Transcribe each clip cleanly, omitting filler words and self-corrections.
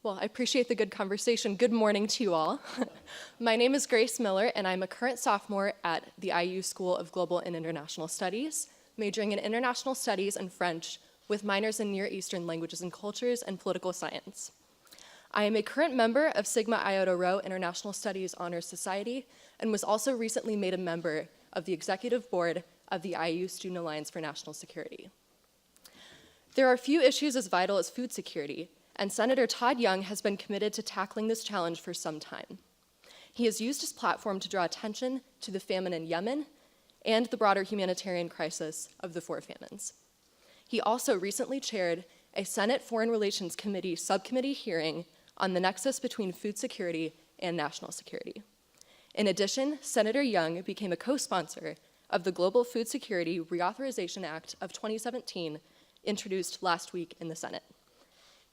Well, I appreciate the good conversation. Good morning to you all. My name is Grace Miller, and I'm a current sophomore at the IU School of Global and International Studies, majoring in International Studies and French, with minors in Near Eastern Languages and Cultures and Political Science. I am a current member of Sigma Iota Rho International Studies Honors Society, and was also recently made a member of the Executive Board of the IU Student Alliance for National Security. There are few issues as vital as food security, and Senator Todd Young has been committed to tackling this challenge for some time. He has used his platform to draw attention to the famine in Yemen and the broader humanitarian crisis of the four famines. He also recently chaired a Senate Foreign Relations Committee subcommittee hearing on the nexus between food security and national security. In addition, Senator Young became a co-sponsor of the Global Food Security Reauthorization Act of 2017, introduced last week in the Senate.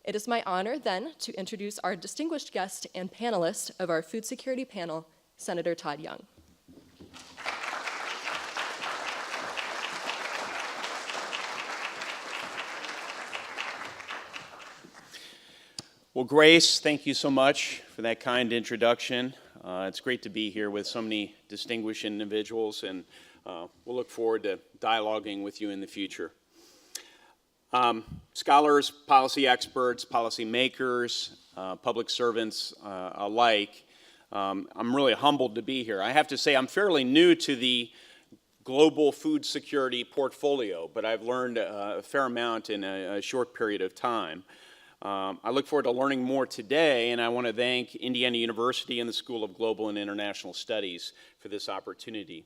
It is my honor then to introduce our distinguished guest and panelist of our food security panel, Senator Todd Young. Well, Grace, thank you so much for that kind introduction. It's great to be here with so many distinguished individuals, and we'll look forward to dialoguing with you in the future. Scholars, policy experts, policy makers, public servants alike, I'm really humbled to be here. I have to say I'm fairly new to the global food security portfolio, but I've learned a fair amount in a short period of time. I look forward to learning more today, and I want to thank Indiana University and the School of Global and International Studies for this opportunity.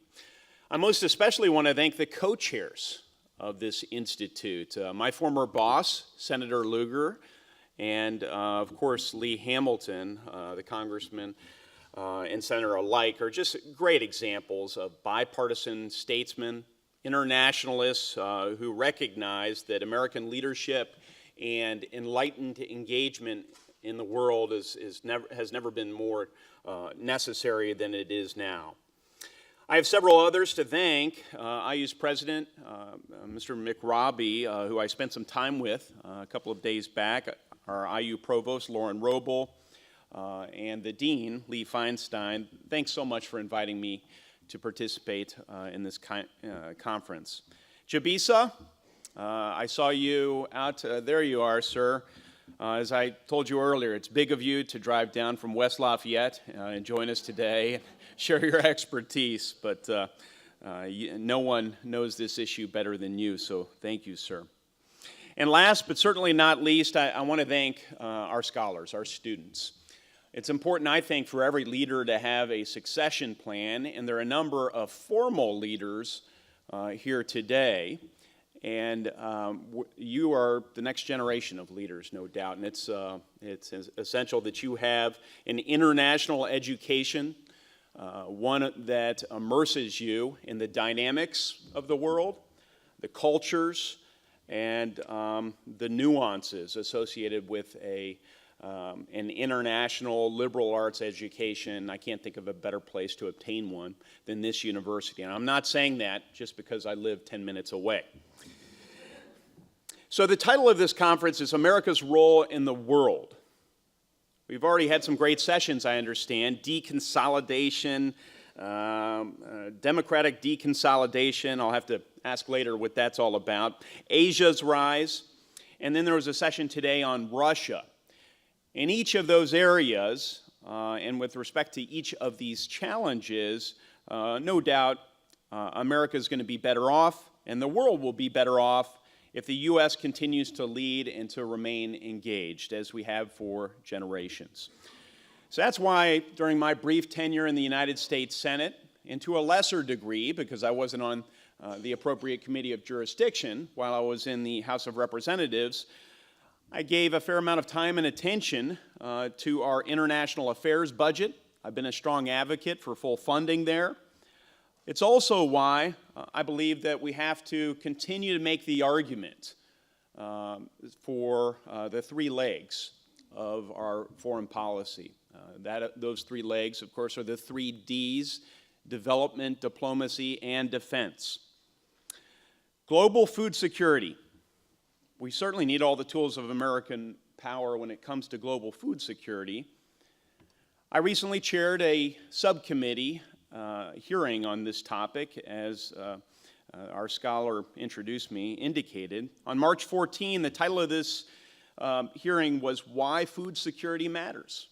I most especially want to thank the co-chairs of this institute. My former boss, Senator Lugar, and of course Lee Hamilton, the congressman and senator alike, are just great examples of bipartisan statesmen, internationalists who recognize that American leadership and enlightened engagement in the world has never been more necessary than it is now. I have several others to thank. IU's president, Mr. McRobbie, who I spent some time with a couple of days back, our IU provost, Lauren Roble, and the dean, Lee Feinstein. Thanks so much for inviting me to participate in this conference. Gebisa, I saw you out, there you are, sir. As I told you earlier, it's big of you to drive down from West Lafayette and join us today and share your expertise, but no one knows this issue better than you, so thank you, sir. And last but certainly not least, I want to thank our scholars, our students. It's important, I think, for every leader to have a succession plan, and there are a number of formal leaders here today. And you are the next generation of leaders, no doubt, and it's essential that you have an international education, one that immerses you in the dynamics of the world, the cultures, and the nuances associated with an international liberal arts education. I can't think of a better place to obtain one than this university. And I'm not saying that just because I live 10 minutes away. So the title of this conference is America's Role in the World. We've already had some great sessions, I understand. Deconsolidation, democratic deconsolidation. I'll have to ask later what that's all about. Asia's rise. And then there was a session today on Russia. In each of those areas, and with respect to each of these challenges, no doubt America is going to be better off, and the world will be better off if the U.S. continues to lead and to remain engaged, as we have for generations. So that's why during my brief tenure in the United States Senate, and to a lesser degree, because I wasn't on the appropriate committee of jurisdiction while I was in the House of Representatives, I gave a fair amount of time and attention to our international affairs budget. I've been a strong advocate for full funding there. It's also why I believe that we have to continue to make the argument for the three legs of our foreign policy. Those three legs, of course, are the three Ds: development, diplomacy, and defense. Global food security. We certainly need all the tools of American power when it comes to global food security, I recently chaired a subcommittee hearing on this topic, as our scholar introduced me indicated. On March 14, the title of this hearing was Why Food Security Matters.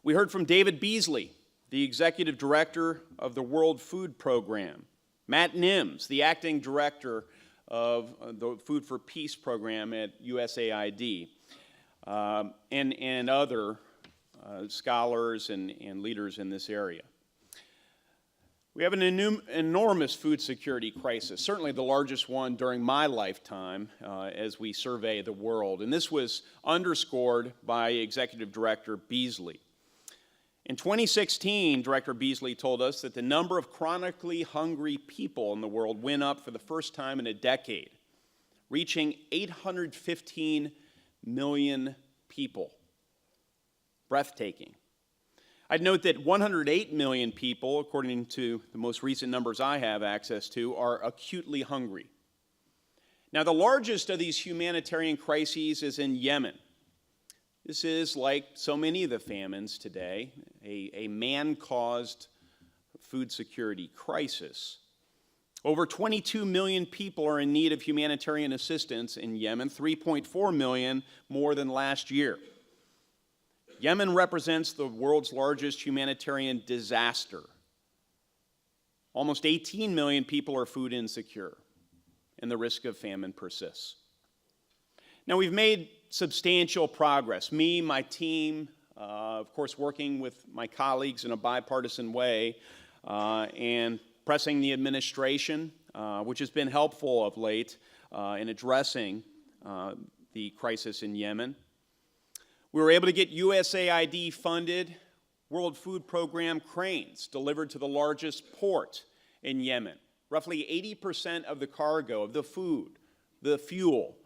We heard from David Beasley, the executive director of the World Food Program, Matt Nims, the acting director of the Food for Peace program at USAID, and other scholars and leaders in this area. We have an enormous food security crisis, certainly the largest one during my lifetime as we survey the world, and this was underscored by Executive Director Beasley. In 2016, Director Beasley told us that the number of chronically hungry people in the world went up for the first time in a decade, reaching 815 million people. Breathtaking. I'd note that 108 million people, according to the most recent numbers I have access to, are acutely hungry. Now, the largest of these humanitarian crises is in Yemen. This is, like so many of the famines today, a man-caused food security crisis. Over 22 million people are in need of humanitarian assistance in Yemen, 3.4 million more than last year. Yemen represents the world's largest humanitarian disaster. Almost 18 million people are food insecure, and the risk of famine persists. Now, we've made substantial progress. Me, my team, of course, working with my colleagues in a bipartisan way, and pressing the administration, which has been helpful of late in addressing the crisis in Yemen. We were able to get USAID-funded World Food Program cranes delivered to the largest port in Yemen. Roughly 80% of the cargo, of the food, the fuel,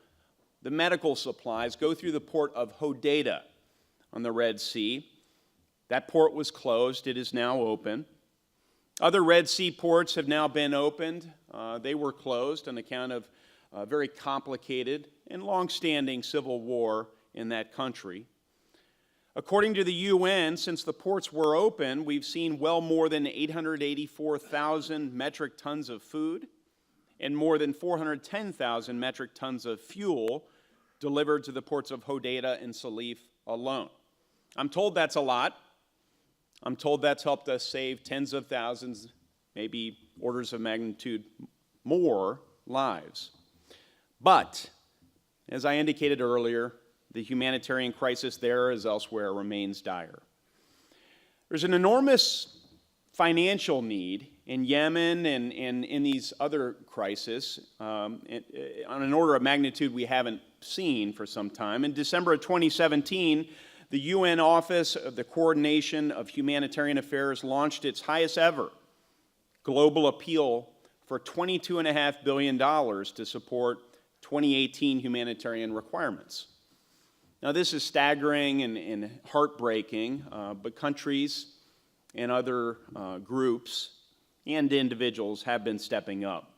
the medical supplies go through the port of Ejeta on the Red Sea. That port was closed. It is now open. Other Red Sea ports have now been opened. They were closed on account of a very complicated and long-standing civil war in that country. According to the UN, since the ports were open, we've seen well more than 884,000 metric tons of food and more than 410,000 metric tons of fuel delivered to the ports of Ejeta and Salif alone. I'm told that's a lot. I'm told that's helped us save tens of thousands, maybe orders of magnitude more lives. But, as I indicated earlier, the humanitarian crisis there as elsewhere remains dire. There's an enormous financial need in Yemen and in these other crises on an order of magnitude we haven't seen for some time. In December of 2017, the UN Office of the Coordination of Humanitarian Affairs launched its highest ever global appeal for $22.5 billion to support 2018 humanitarian requirements. Now, this is staggering and heartbreaking, but countries and other groups and individuals have been stepping up.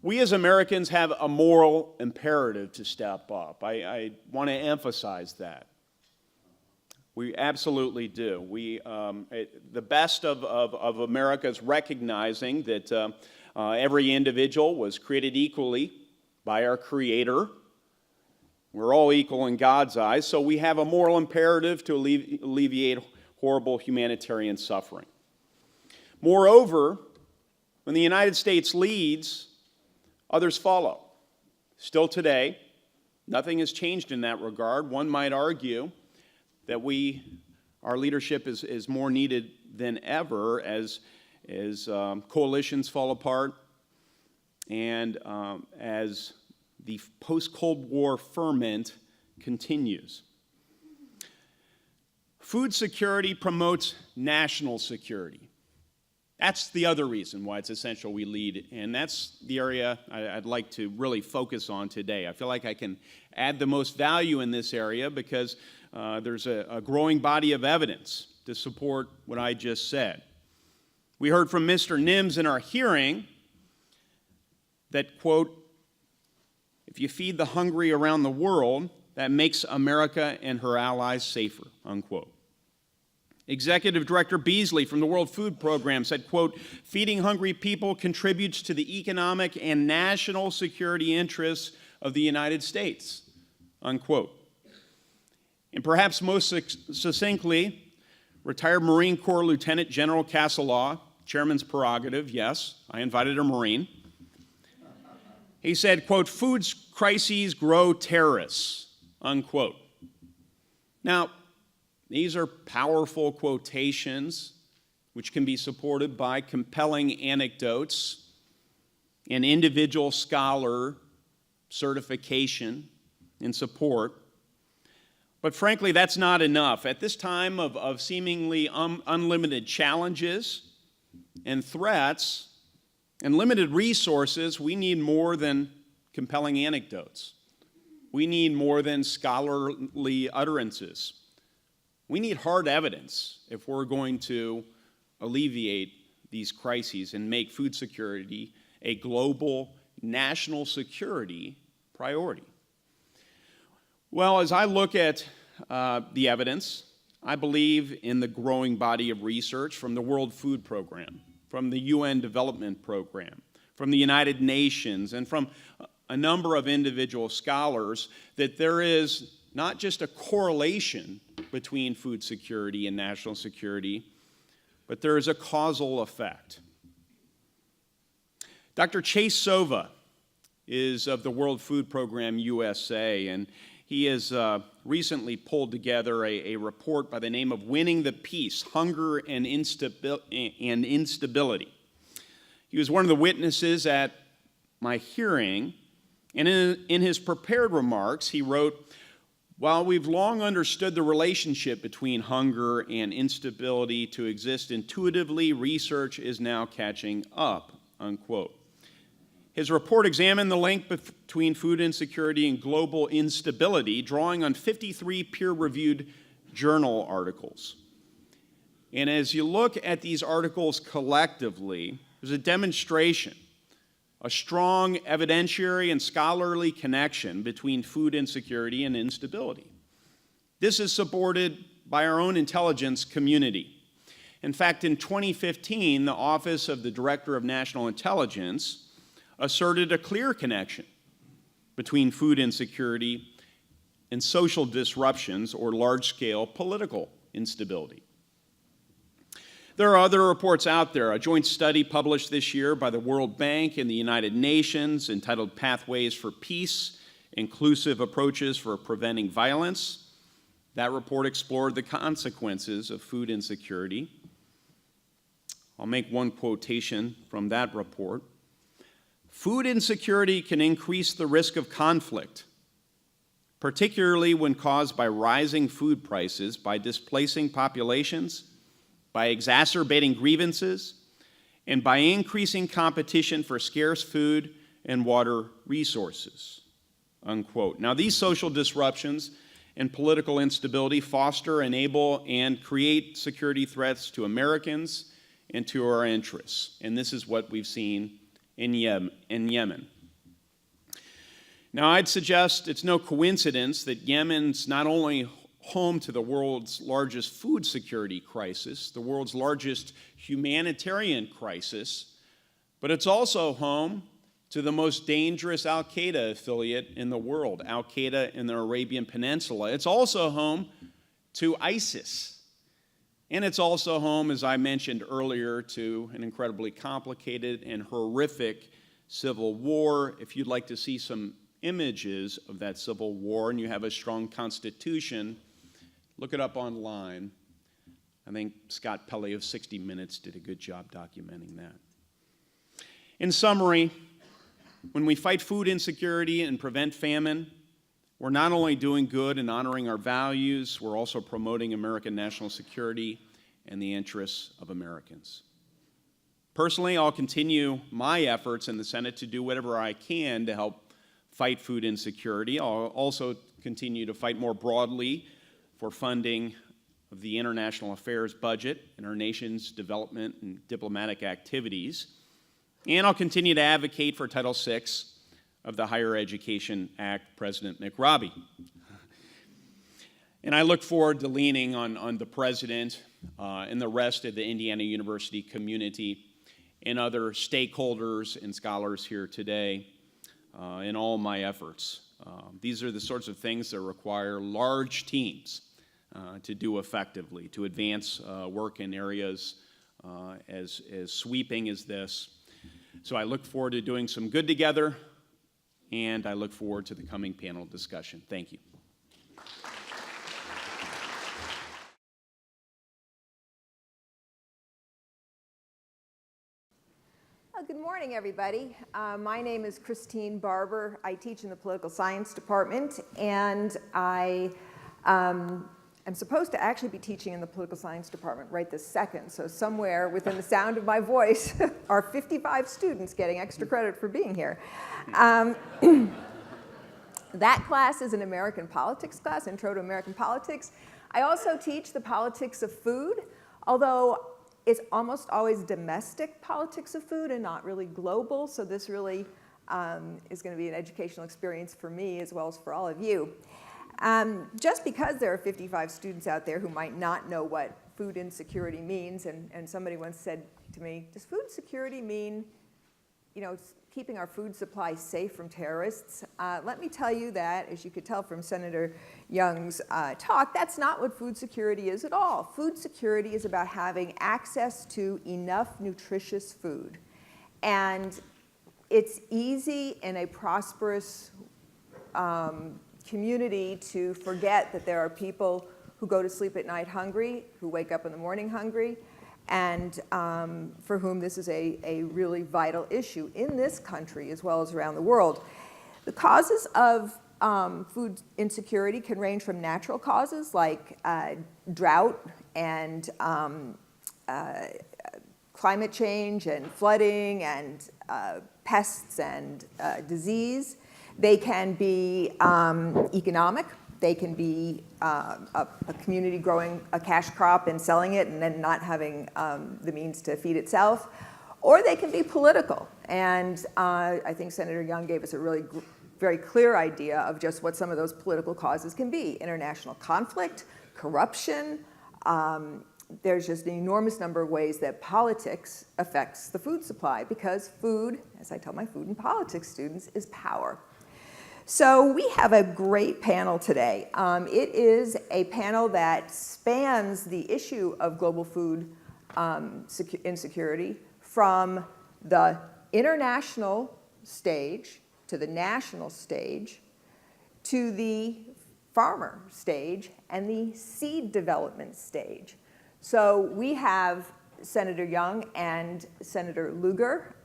We as Americans have a moral imperative to step up. I want to emphasize that. We absolutely do. The best of America is recognizing that every individual was created equally by our Creator. We're all equal in God's eyes, so we have a moral imperative to alleviate horrible humanitarian suffering. Moreover, when the United States leads, others follow. Still today, nothing has changed in that regard. One might argue that our leadership is more needed than ever as coalitions fall apart and as the post-Cold War ferment continues. Food security promotes national security. That's the other reason why it's essential we lead, and that's the area I'd like to really focus on today. I feel like I can add the most value in this area because there's a growing body of evidence to support what I just said. We heard from Mr. Nims in our hearing that, quote, if you feed the hungry around the world, that makes America and her allies safer, unquote. Executive Director Beasley from the World Food Program said, quote, feeding hungry people contributes to the economic and national security interests of the United States, unquote. And perhaps most succinctly, retired Marine Corps Lieutenant General Casalaw, chairman's prerogative, yes, I invited a Marine. He said, quote, food crises grow terrorists, unquote. Now, these are powerful quotations which can be supported by compelling anecdotes and individual scholar certification and support. But frankly, that's not enough. At this time of seemingly unlimited challenges and threats and limited resources, we need more than compelling anecdotes. We need more than scholarly utterances. We need hard evidence if we're going to alleviate these crises and make food security a global national security priority. Well, as I look at the evidence, I believe in the growing body of research from the World Food Program, from the UN Development Program, from the United Nations, and from a number of individual scholars that there is not just a correlation between food security and national security, but there is a causal effect. Dr. Chase Sova is of the World Food Program USA, and he has recently pulled together a report by the name of Winning the Peace, Hunger and Instability. He was one of the witnesses at my hearing, and in his prepared remarks, he wrote, while we've long understood the relationship between hunger and instability to exist intuitively, research is now catching up, unquote. His report examined the link between food insecurity and global instability, drawing on 53 peer-reviewed journal articles. And as you look at these articles collectively, there's a demonstration, a strong evidentiary and scholarly connection between food insecurity and instability. This is supported by our own intelligence community. In fact, in 2015, the Office of the Director of National Intelligence asserted a clear connection between food insecurity and social disruptions or large-scale political instability. There are other reports out there. A joint study published this year by the World Bank and the United Nations entitled Pathways for Peace, Inclusive Approaches for Preventing Violence. That report explored the consequences of food insecurity. I'll make one quotation from that report. Food insecurity can increase the risk of conflict, particularly when caused by rising food prices, by displacing populations, by exacerbating grievances, and by increasing competition for scarce food and water resources, unquote. Now, these social disruptions and political instability foster, enable, and create security threats to Americans and to our interests. And this is what we've seen in Yemen. Now, I'd suggest it's no coincidence that Yemen's not only home to the world's largest food security crisis, the world's largest humanitarian crisis, but it's also home to the most dangerous al-Qaeda affiliate in the world, al-Qaeda in the Arabian Peninsula. It's also home to ISIS. And it's also home, as I mentioned earlier, to an incredibly complicated and horrific civil war. If you'd like to see some images of that civil war and you have a strong constitution, look it up online. I think Scott Pelley of 60 Minutes did a good job documenting that. In summary, when we fight food insecurity and prevent famine, we're not only doing good and honoring our values, we're also promoting American national security and the interests of Americans. Personally, I'll continue my efforts in the Senate to do whatever I can to help fight food insecurity. I'll also continue to fight more broadly for funding of the international affairs budget and our nation's development and diplomatic activities. And I'll continue to advocate for Title VI of the Higher Education Act President McRobbie And I look forward to leaning on the president and the rest of the Indiana University community and other stakeholders and scholars here today in all my efforts. These are the sorts of things that require large teams to do effectively, to advance work in areas as sweeping as this. So I look forward to doing some good together, and I look forward to the coming panel discussion. Thank you. Good morning, everybody. My name is Christine Barber. I teach in the political science department, and I am supposed to actually be teaching in the political science department right this second. So somewhere within the sound of my voice are 55 students getting extra credit for being here. That class is an American politics class, Intro to American Politics. I also teach the politics of food, although it's almost always domestic politics of food and not really global, so this really is going to be an educational experience for me as well as for all of you. Just because there are 55 students out there who might not know what food insecurity means, and somebody once said to me, does food security mean, keeping our food supply safe from terrorists? Let me tell you that, as you could tell from Senator Young's talk, that's not what food security is at all. Food security is about having access to enough nutritious food. And it's easy in a prosperous community to forget that there are people who go to sleep at night hungry, who wake up in the morning hungry, and for whom this is a really vital issue in this country as well as around the world. The causes of food insecurity can range from natural causes like drought and climate change and flooding and pests and disease. They can be economic. They can be a community growing a cash crop and selling it and then not having the means to feed itself. Or they can be political. And I think Senator Young gave us a really very clear idea of just what some of those political causes can be. International conflict, corruption. There's just an enormous number of ways that politics affects the food supply, because food, as I tell my food and politics students, is power. So we have a great panel today. It is a panel that spans the issue of global food insecurity from the international stage to the national stage to the farmer stage and the seed development stage. So we have Senator Young and Senator Lugar.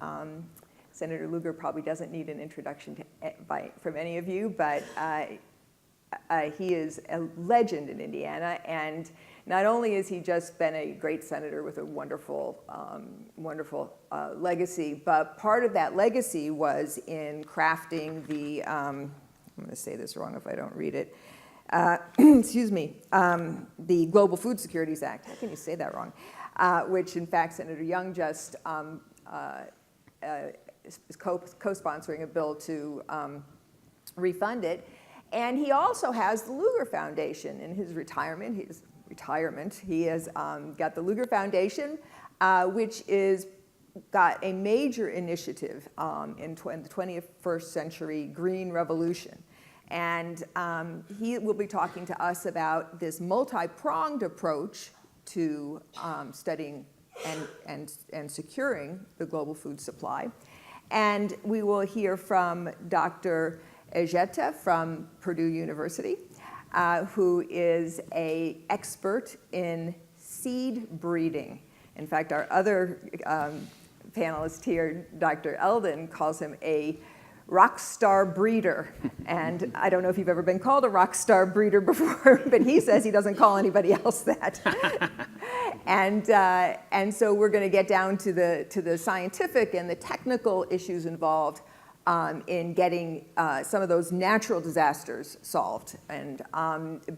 Senator Lugar probably doesn't need an introduction from any of you, but he is a legend in Indiana, and not only has he just been a great senator with a wonderful, wonderful legacy, but part of that legacy was in crafting the, I'm going to say this wrong if I don't read it, excuse me, the Global Food Securities Act. How can you say that wrong? Which, in fact, Senator Young just is co-sponsoring a bill to refund it. And he also has the Luger Foundation in his retirement. He has got the Luger Foundation, which is got a major initiative in the 21st century green revolution. And he will be talking to us about this multi-pronged approach to studying and securing the global food supply. And we will hear from Dr. Ejeta from Purdue University, who is an expert in seed breeding. In fact, our other panelist here, Dr. Eldon, calls him a rock star breeder. And I don't know if you've ever been called a rock star breeder before, but he says he doesn't call anybody else that. And so we're going to get down to the scientific and the technical issues involved in getting some of those natural disasters solved. And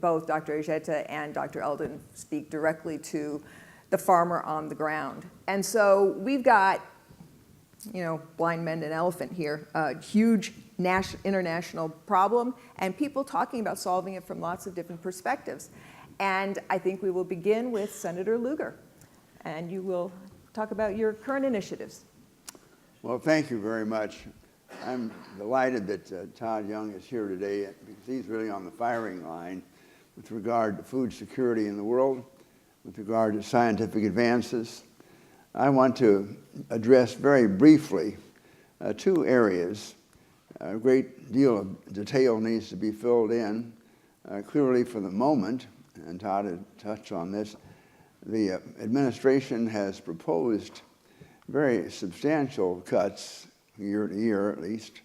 both Dr. Ejeta and Dr. Eldon speak directly to the farmer on the ground. And so we've got, blind men and elephant here, a huge international problem, and people talking about solving it from lots of different perspectives. And I think we will begin with Senator Lugar, and you will talk about your current initiatives. Well, thank you very much. I'm delighted that Todd Young is here today because he's really on the firing line with regard to food security in the world, with regard to scientific advances. I want to address very briefly two areas. A great deal of detail needs to be filled in. Clearly for the moment, and Todd had touched on this, the administration has proposed very substantial cuts, year to year at least,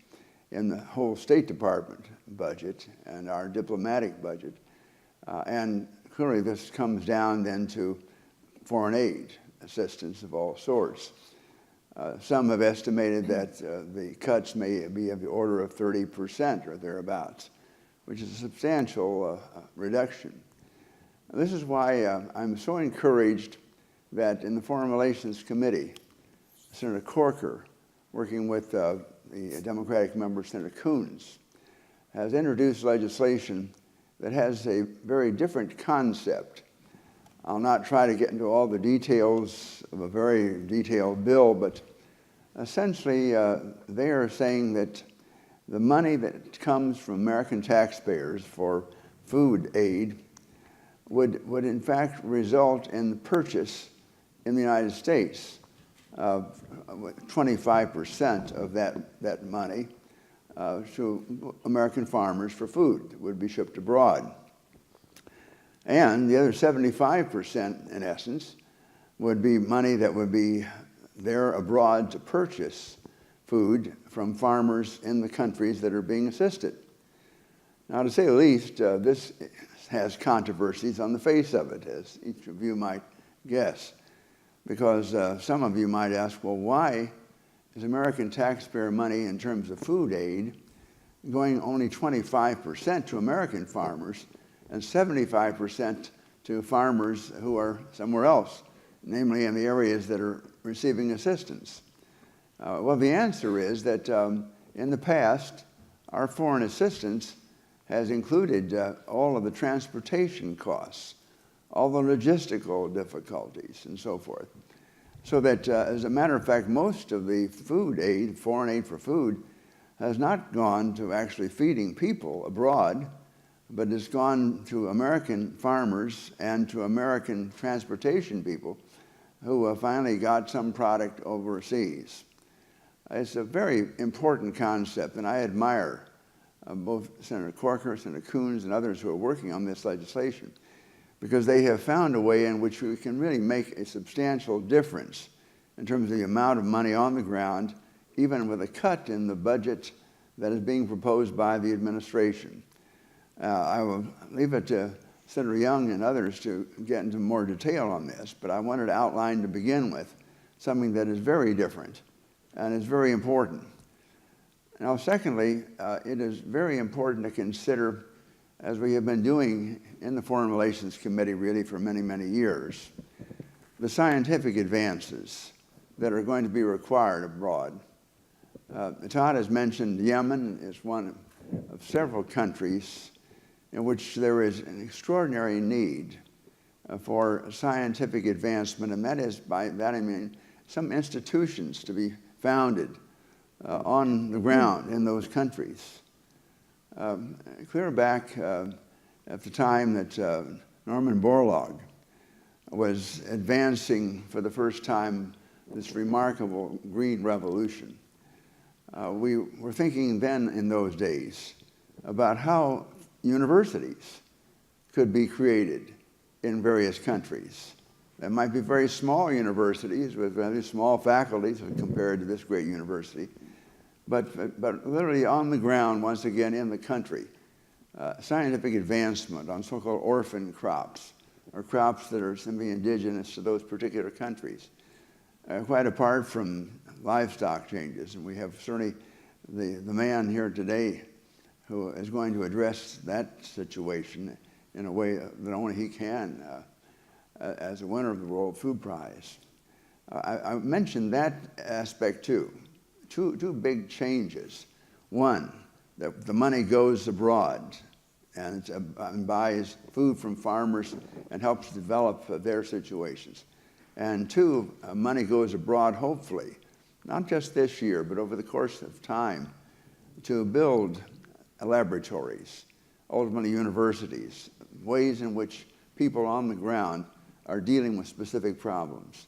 in the whole State Department budget and our diplomatic budget. And clearly this comes down then to foreign aid assistance of all sorts. Some have estimated that the cuts may be of the order of 30% or thereabouts, which is a substantial reduction. This is why I'm so encouraged that in the Foreign Relations Committee, Senator Corker, working with the Democratic member, Senator Coons, has introduced legislation that has a very different concept. I'll not try to get into all the details of a very detailed bill, but essentially they are saying that the money that comes from American taxpayers for food aid would in fact result in the purchase in the United States of 25% of that money to American farmers for food that would be shipped abroad. And the other 75%, in essence, would be money that would be there abroad to purchase food from farmers in the countries that are being assisted. Now, to say the least, this has controversies on the face of it, as each of you might guess, because some of you might ask, well, why is American taxpayer money in terms of food aid going only 25% to American farmers and 75% to farmers who are somewhere else, namely in the areas that are receiving assistance? Well, the answer is that in the past, our foreign assistance has included all of the transportation costs, all the logistical difficulties, and so forth. So that, as a matter of fact, most of the food aid, foreign aid for food, has not gone to actually feeding people abroad, but has gone to American farmers and to American transportation people who finally got some product overseas. It's a very important concept, and I admire both Senator Corker, Senator Coons, and others who are working on this legislation, because they have found a way in which we can really make a substantial difference in terms of the amount of money on the ground, even with a cut in the budget that is being proposed by the administration. I will leave it to Senator Young and others to get into more detail on this, but I wanted to outline to begin with something that is very different and is very important. Now, secondly, it is very important to consider, as we have been doing in the Foreign Relations Committee really for many, many years, the scientific advances that are going to be required abroad. Todd has mentioned Yemen is one of several countries in which there is an extraordinary need for scientific advancement, and that is, by that I mean some institutions to be founded on the ground in those countries. Clear back at the time that Norman Borlaug was advancing for the first time this remarkable green revolution, we were thinking then in those days about how universities could be created in various countries. There might be very small universities with very small faculties compared to this great university, but literally on the ground, once again in the country, scientific advancement on so-called orphan crops, or crops that are simply indigenous to those particular countries, quite apart from livestock changes. And we have certainly the man here today who is going to address that situation in a way that only he can as a winner of the World Food Prize. I mentioned that aspect too. Two big changes. One, that the money goes abroad and buys food from farmers and helps develop their situations. And two, money goes abroad, hopefully, not just this year, but over the course of time, to build laboratories, ultimately universities, ways in which people on the ground are dealing with specific problems.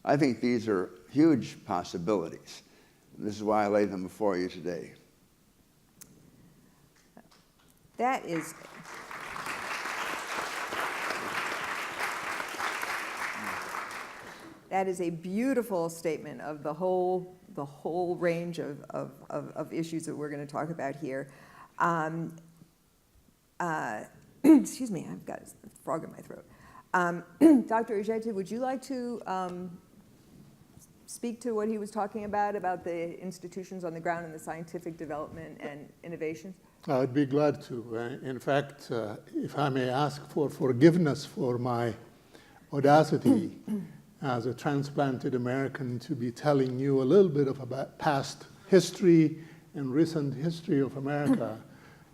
I think these are huge possibilities. This is why I lay them before you today. That is a beautiful statement of the whole range of issues that we're going to talk about here. Excuse me, I've got a frog in my throat. Dr. Ejeta, would you like to speak to what he was talking about the institutions on the ground and the scientific development and innovations? I'd be glad to. In fact, if I may ask for forgiveness for my audacity as a transplanted American to be telling you a little bit about past history and recent history of America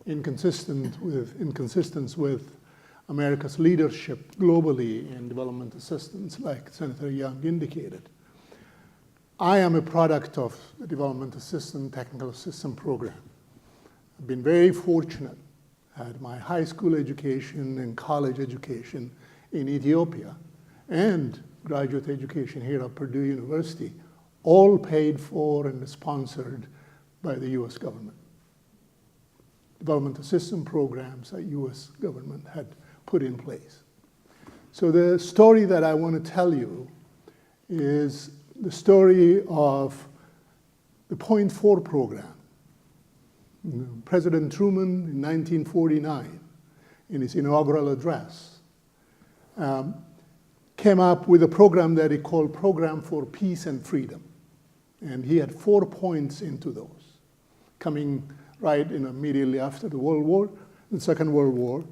inconsistent with America's leadership globally in development assistance, like Senator Young indicated. I am a product of the Development Assistance Technical Assistance Program. I've been very fortunate. I had my high school education and college education in Ethiopia and graduate education here at Purdue University, all paid for and sponsored by the US government. Development assistance programs that US government had put in place. So the story that I want to tell you is the story of the Point 4 program. President Truman in 1949, in his inaugural address, came up with a program that he called Program for Peace and Freedom. And he had 4 points into those, coming right immediately after the Second World War.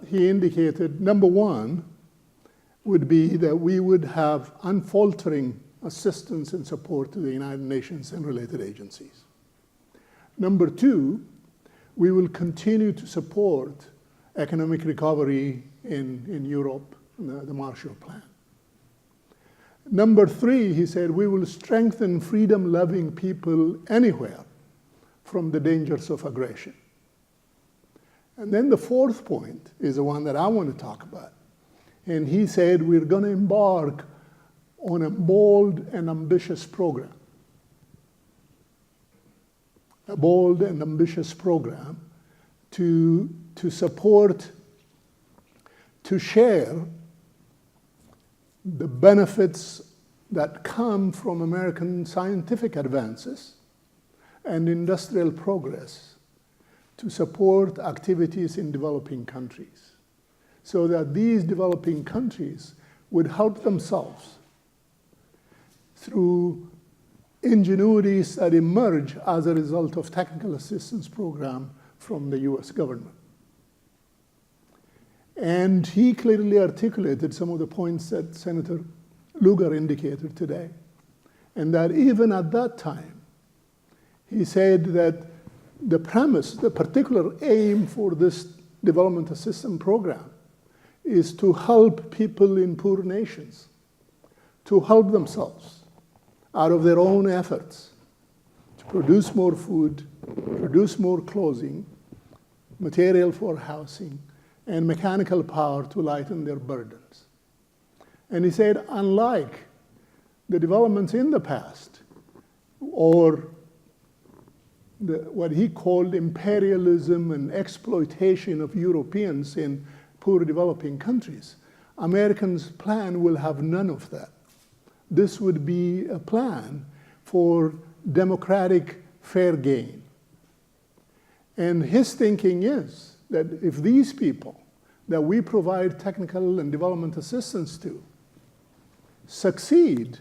He indicated, number 1 would be that we would have unfaltering assistance and support to the United Nations and related agencies. Number 2, we will continue to support economic recovery in Europe, the Marshall Plan. Number 3, he said, we will strengthen freedom-loving people anywhere from the dangers of aggression. And then the 4th point is the one that I want to talk about. And he said, we're going to embark on a bold and ambitious program. A bold and ambitious program to support, to share the benefits that come from American scientific advances and industrial progress to support activities in developing countries, so that these developing countries would help themselves through ingenuities that emerge as a result of technical assistance program from the US government. And he clearly articulated some of the points that Senator Lugar indicated today. And that even at that time, he said that the premise, the particular aim for this development assistance program is to help people in poor nations, to help themselves out of their own efforts, to produce more food, produce more clothing, material for housing, and mechanical power to lighten their burdens. And he said, unlike the developments in the past, or what he called imperialism and exploitation of Europeans in poor developing countries, Americans' plan will have none of that. This would be a plan for democratic fair gain. And his thinking is that if these people that we provide technical and development assistance to succeed,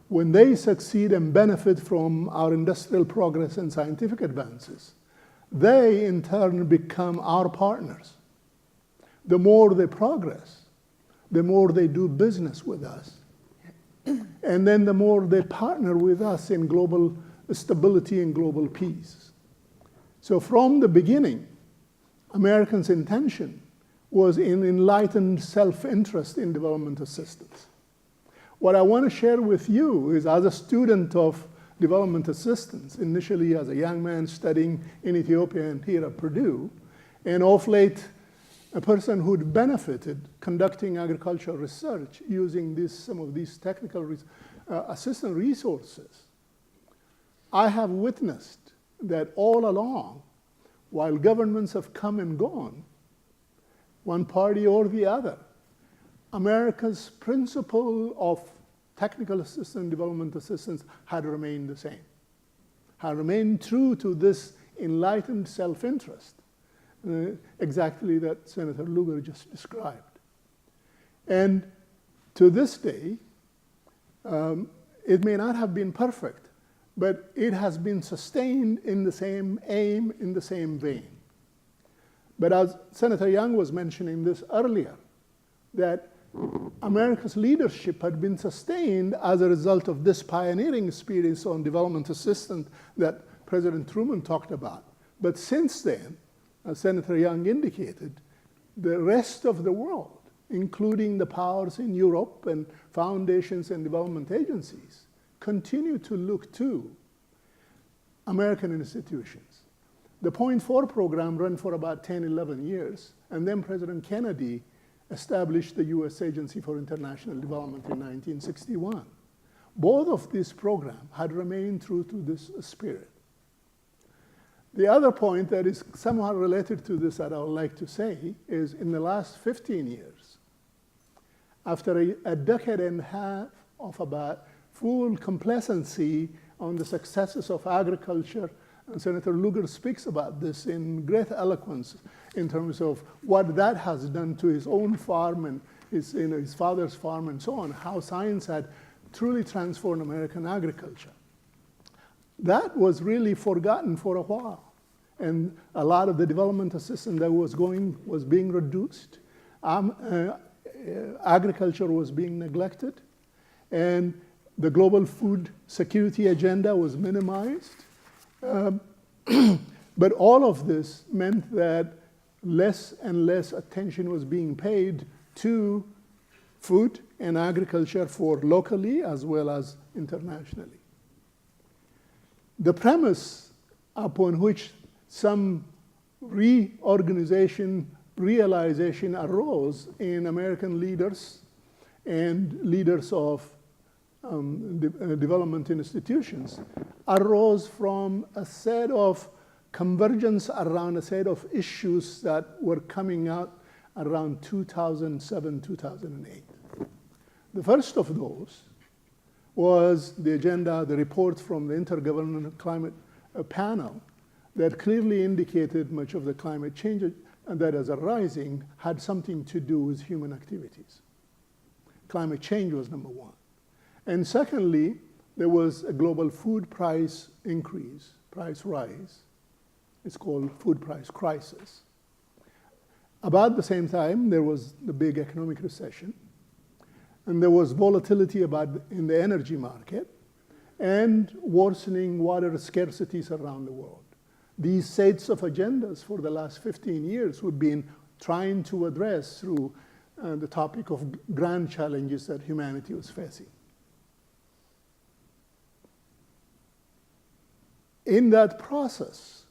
when they succeed and benefit from our industrial progress and scientific advances, they in turn become our partners. The more they progress, the more they do business with us. And then the more they partner with us in global stability and global peace. So from the beginning, Americans' intention was in enlightened self-interest in development assistance. What I want to share with you is, as a student of development assistance, initially as a young man studying in Ethiopia and here at Purdue, and of late, a person who'd benefited conducting agricultural research using some of these technical assistant resources, I have witnessed that all along, while governments have come and gone, one party or the other, America's principle of technical assistance, development assistance had remained the same, had remained true to this enlightened self-interest, exactly that Senator Lugar just described. And to this day, it may not have been perfect, but it has been sustained in the same aim, in the same vein. But as Senator Young was mentioning this earlier, that America's leadership had been sustained as a result of this pioneering experience on development assistance that President Truman talked about. But since then, as Senator Young indicated, the rest of the world, including the powers in Europe and foundations and development agencies, continue to look to American institutions. The Point 4 program ran for about 10, 11 years, and then President Kennedy established the U.S. Agency for International Development in 1961. Both of these programs had remained true to this spirit. The other point that is somewhat related to this that I would like to say is, in the last 15 years, after a decade and a half of about full complacency on the successes of agriculture, and Senator Lugar speaks about this in great eloquence in terms of what that has done to his own farm and his father's farm and so on, how science had truly transformed American agriculture. That was really forgotten for a while. And a lot of the development assistance that was being reduced. Agriculture was being neglected. And the global food security agenda was minimized. But all of this meant that less and less attention was being paid to food and agriculture for locally as well as internationally. The premise upon which some realization arose in American leaders and leaders of development institutions arose from a set of convergence around a set of issues that were coming out around 2007, 2008. The first of those was the agenda, the report from the Intergovernmental Climate Panel that clearly indicated much of the climate change that is arising had something to do with human activities. Climate change was number one. And secondly, there was a global food price increase, price rise. It's called food price crisis. About the same time, there was the big economic recession, and there was volatility in the energy market, and worsening water scarcities around the world. These sets of agendas for the last 15 years we've been trying to address through the topic of grand challenges that humanity was facing. In that process,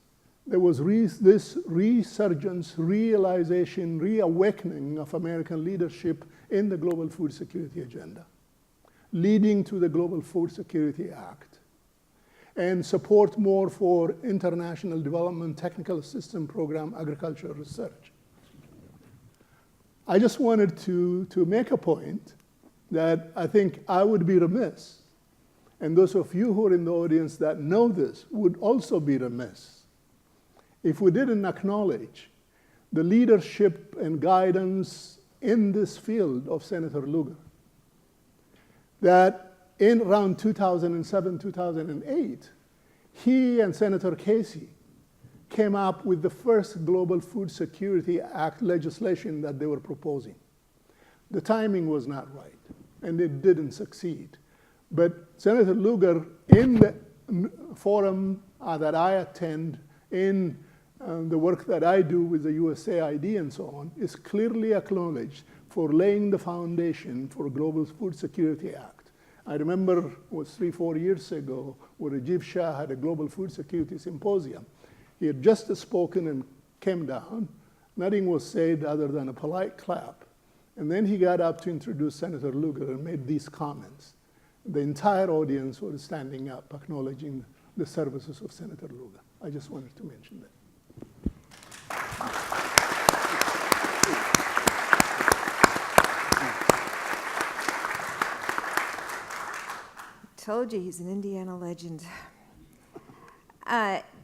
there was this resurgence, realization, reawakening of American leadership in the global food security agenda, leading to the Global Food Security Act, and support more for international development, technical assistance program, agricultural research. I just wanted to make a point that I think I would be remiss, and those of you who are in the audience that know this would also be remiss, if we didn't acknowledge the leadership and guidance in this field of Senator Lugar. That in around 2007, 2008, he and Senator Casey came up with the first Global Food Security Act legislation that they were proposing. The timing was not right, and it didn't succeed. But Senator Lugar, in the forum that I attend in the work that I do with the USAID and so on, is clearly acknowledged for laying the foundation for Global Food Security Act. I remember it was 3-4 years ago where Gebisa had a Global Food Security Symposium. He had just spoken and came down. Nothing was said other than a polite clap. And then he got up to introduce Senator Lugar and made these comments. The entire audience was standing up, acknowledging the services of Senator Lugar. I just wanted to mention that. Told you he's an Indiana legend.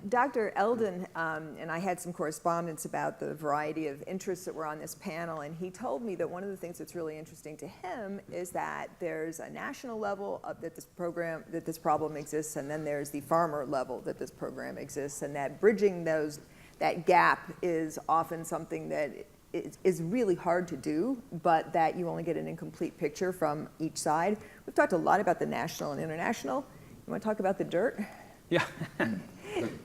Dr. Eldon and I had some correspondence about the variety of interests that were on this panel, and he told me that one of the things that's really interesting to him is that there's a national level that this problem exists, and then there's the farmer level that this program exists, and that bridging that gap is often something that is really hard to do, but that you only get an incomplete picture from each side. We've talked a lot about the national and international. You want to talk about the dirt? Yeah.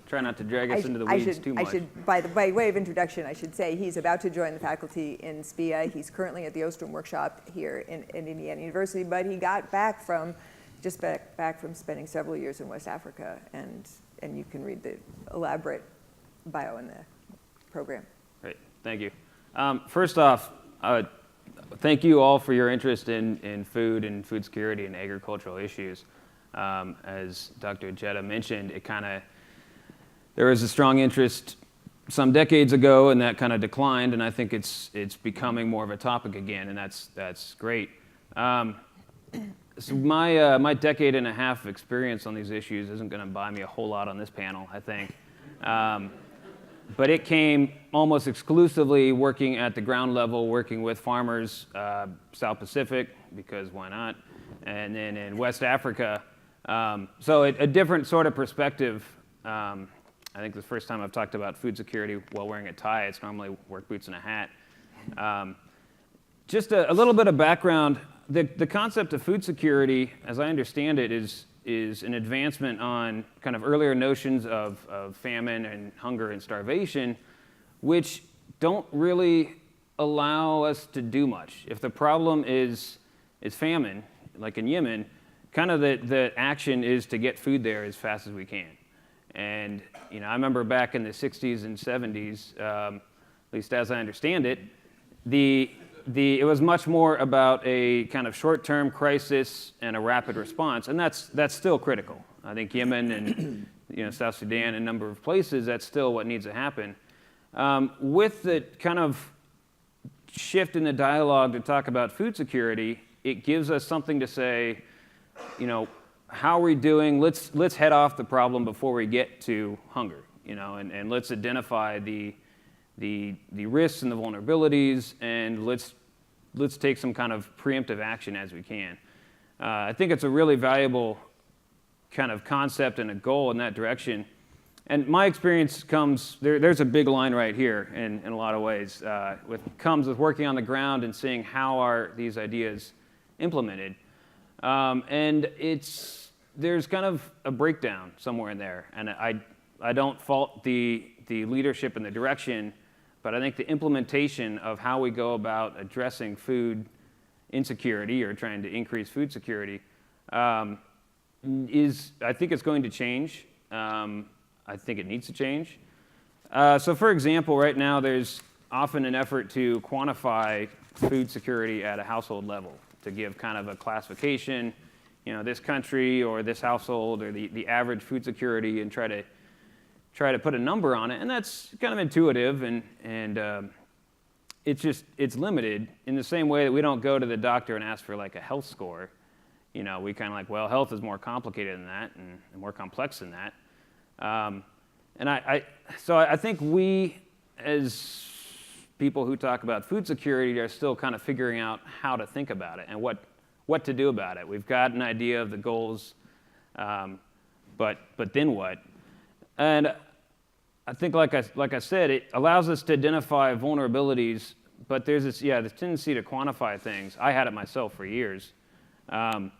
Try not to drag us into the weeds too much. By way of introduction, I should say he's about to join the faculty in SPIA. He's currently at the Ostrom workshop here in Indiana University, but he got back from spending several years in West Africa, and you can read the elaborate bio in the program. Great, thank you. First off, thank you all for your interest in food and food security and agricultural issues. As Dr. Ejeta mentioned, there was a strong interest some decades ago, and that kind of declined, and I think it's becoming more of a topic again, and that's great. So my decade and a half of experience on these issues isn't going to buy me a whole lot on this panel, I think. But it came almost exclusively working at the ground level, working with farmers, South Pacific, because why not, and then in West Africa. So a different sort of perspective. I think the first time I've talked about food security while wearing a tie. It's normally work boots and a hat. Just a little bit of background. The concept of food security, as I understand it, is an advancement on kind of earlier notions of famine and hunger and starvation, which don't really allow us to do much. If the problem is famine, like in Yemen, kind of the action is to get food there as fast as we can. And I remember back in the 60s and 70s, at least as I understand it, it was much more about a kind of short-term crisis and a rapid response, and that's still critical. I think Yemen and South Sudan and a number of places, that's still what needs to happen. With the kind of shift in the dialogue to talk about food security, it gives us something to say, how are we doing? Let's head off the problem before we get to hunger, and let's identify the risks and the vulnerabilities, and let's take some kind of preemptive action as we can. I think it's a really valuable kind of concept and a goal in that direction. And my experience comes, there's a big line right here in a lot of ways, comes with working on the ground and seeing how are these ideas implemented. And there's kind of a breakdown somewhere in there. And I don't fault the leadership and the direction, but I think the implementation of how we go about addressing food insecurity or trying to increase food security I think it's going to change. I think it needs to change. So for example, right now there's often an effort to quantify food security at a household level, to give kind of a classification, this country or this household or the average food security, and try to put a number on it. And that's kind of intuitive, and it's limited in the same way that we don't go to the doctor and ask for like a health score. We kind of like, well, health is more complicated than that and more complex than that. So I think we, as people who talk about food security, are still kind of figuring out how to think about it and what to do about it. We've got an idea of the goals, but then what? And I think, like I said, it allows us to identify vulnerabilities, but there's this tendency to quantify things. I had it myself for years. And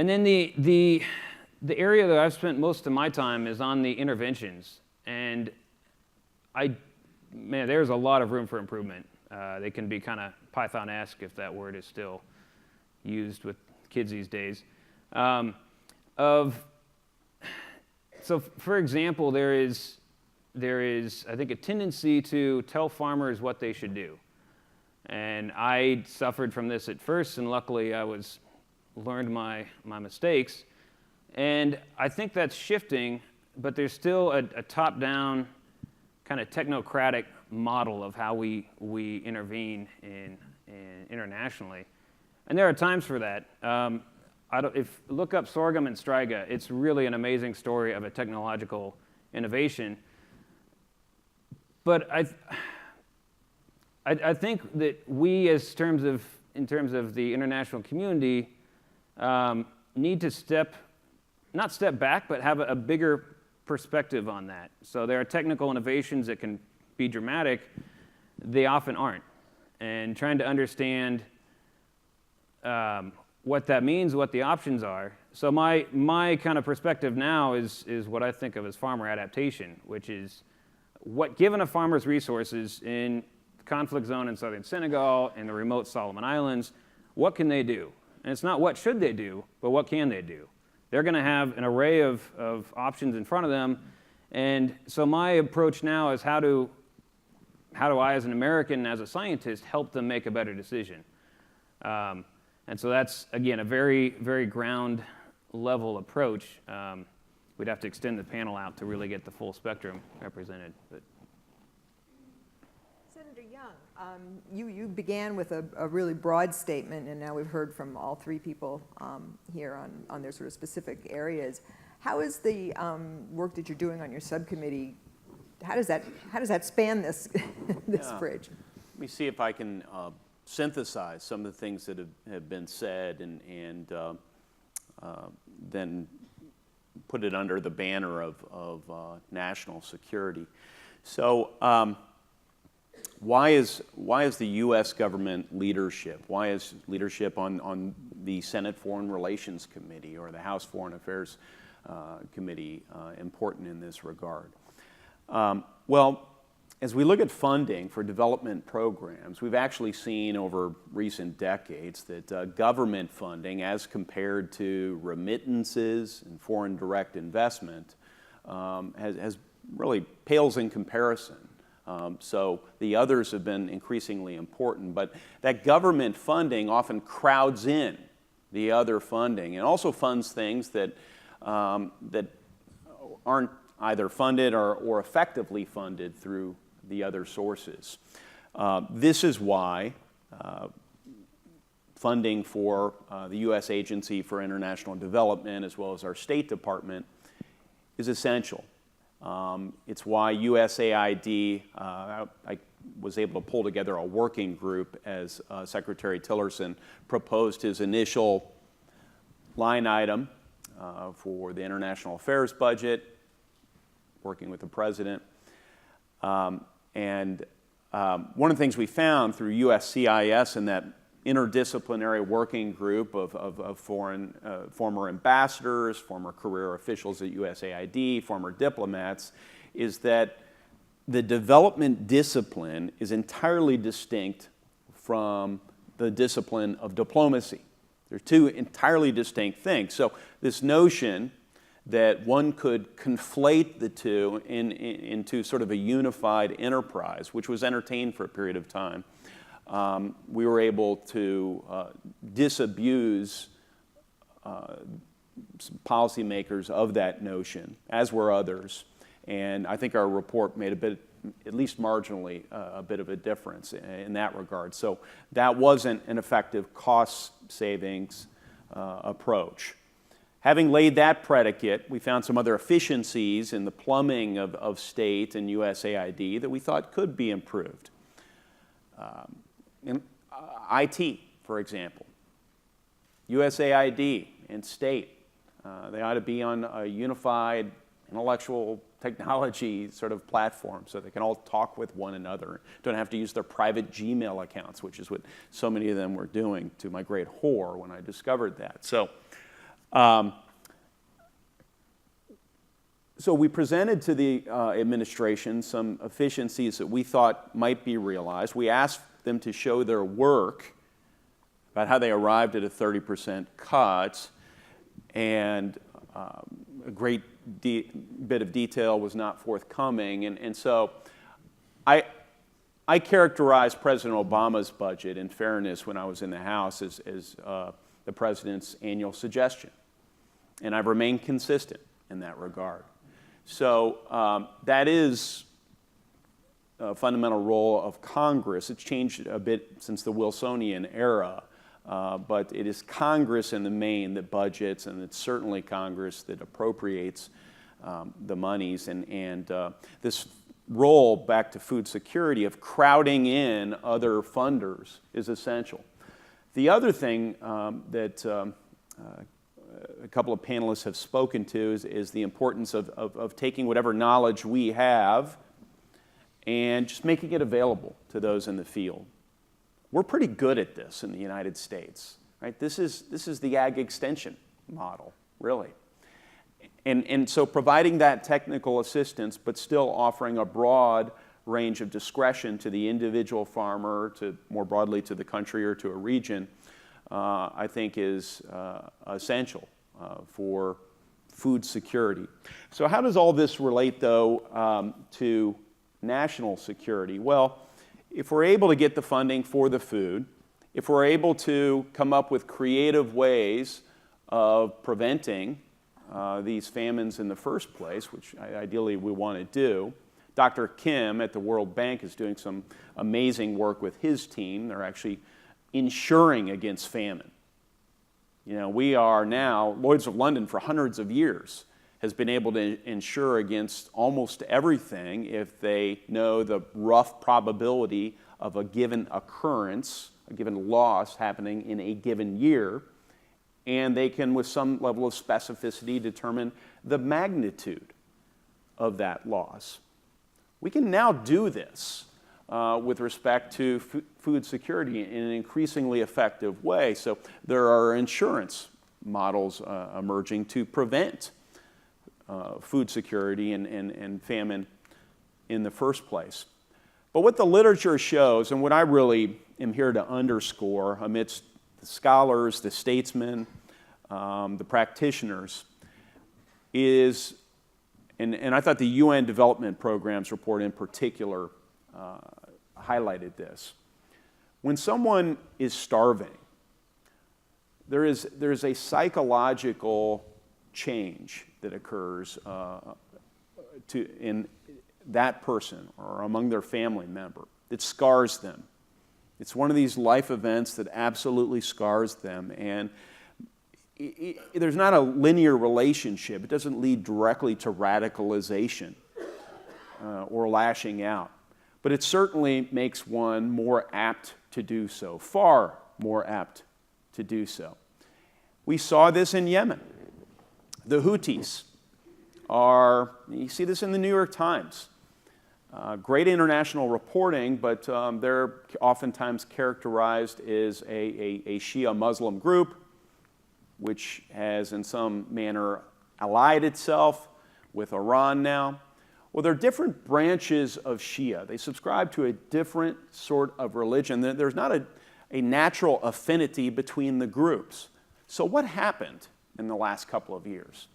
then the area that I've spent most of my time is on the interventions. And And man, there's a lot of room for improvement. They can be kind of Python-esque, if that word is still used with kids these days. So, for example, there is, I think, a tendency to tell farmers what they should do. And I suffered from this at first, and luckily I learned my mistakes. And I think that's shifting, but there's still a top-down kind of technocratic model of how we intervene internationally. And there are times for that. Look up sorghum and striga. It's really an amazing story of a technological innovation. But I think that we, in terms of the international community, need to not step back, but have a bigger perspective on that. So there are technical innovations that can be dramatic. They often aren't. And trying to understand what that means, what the options are. So my kind of perspective now is what I think of as farmer adaptation, which is given a farmer's resources in the conflict zone in southern Senegal and the remote Solomon Islands, what can they do? And it's not what should they do, but what can they do? They're going to have an array of options in front of them. And so my approach now is how do I, as an American, as a scientist, help them make a better decision? And so that's, again, a very, very ground level approach. We'd have to extend the panel out to really get the full spectrum represented. But. Senator Young, you began with a really broad statement, and now we've heard from all three people here on their sort of specific areas. How is the work that you're doing on your subcommittee, how does that span this bridge? Let me see if I can synthesize some of the things that have been said and then put it under the banner of national security. So why is the U.S. government leadership? Why is leadership on the Senate Foreign Relations Committee or the House Foreign Affairs Committee important in this regard? Well, as we look at funding for development programs, we've actually seen over recent decades that government funding, as compared to remittances and foreign direct investment, has really pales in comparison. So the others have been increasingly important, but that government funding often crowds in the other funding and also funds things that aren't either funded or effectively funded through the other sources. This is why funding for the U.S. Agency for International Development, as well as our State Department, is essential. It's why USAID, I was able to pull together a working group as Secretary Tillerson proposed his initial line item for the international affairs budget, working with the president. And one of the things we found through USCIS and that interdisciplinary working group of former ambassadors, former career officials at USAID, former diplomats, is that the development discipline is entirely distinct from the discipline of diplomacy. They're two entirely distinct things. So this notion that one could conflate the two into sort of a unified enterprise, which was entertained for a period of time, we were able to disabuse policymakers of that notion, as were others. And I think our report made at least marginally, a bit of a difference in that regard. So that wasn't an effective cost savings approach. Having laid that predicate, we found some other efficiencies in the plumbing of state and USAID that we thought could be improved. In IT, for example, USAID and state, they ought to be on a unified intellectual technology sort of platform so they can all talk with one another. Don't have to use their private Gmail accounts, which is what so many of them were doing, to my great horror when I discovered that. So So we presented to the administration some efficiencies that we thought might be realized. We asked them to show their work about how they arrived at a 30% cut, and a great bit of detail was not forthcoming. And so I characterized President Obama's budget, in fairness, when I was in the House as the president's annual suggestion. And I've remained consistent in that regard. So that is a fundamental role of Congress. It's changed a bit since the Wilsonian era, but it is Congress in the main that budgets, and it's certainly Congress that appropriates the monies. And this role, back to food security, of crowding in other funders is essential. The other thing that a couple of panelists have spoken to is the importance of taking whatever knowledge we have and just making it available to those in the field. We're pretty good at this in the United States, right? This is the ag extension model, really. And so providing that technical assistance, but still offering a broad range of discretion to the individual farmer, to more broadly to the country or to a region, I think is essential for food security. So how does all this relate, though, to national security? Well, if we're able to get the funding for the food, if we're able to come up with creative ways of preventing these famines in the first place, which ideally we want to do. Dr. Kim at the World Bank is doing some amazing work with his team. They're actually insuring against famine. You know, we are now, Lloyd's of London for hundreds of years has been able to insure against almost everything if they know the rough probability of a given occurrence, a given loss happening in a given year, and they can, with some level of specificity, determine the magnitude of that loss. We can now do this with respect to food security in an increasingly effective way. So there are insurance models emerging to prevent food security and famine in the first place. But what the literature shows, and what I really am here to underscore amidst the scholars, the statesmen, the practitioners, is, and I thought the UN Development Programs report in particular highlighted this. When someone is starving, there is a psychological change that occurs in that person or among their family member. It scars them. It's one of these life events that absolutely scars them, and there's not a linear relationship. It doesn't lead directly to radicalization or lashing out, but it certainly makes one more apt to do so, far more apt to do so. We saw this in Yemen. The Houthis are, you see this in the New York Times, great international reporting, but they're oftentimes characterized as a Shia Muslim group, which has in some manner allied itself with Iran now. Well, they're different branches of Shia. They subscribe to a different sort of religion. There's not a natural affinity between the groups. So what happened in the last couple of years?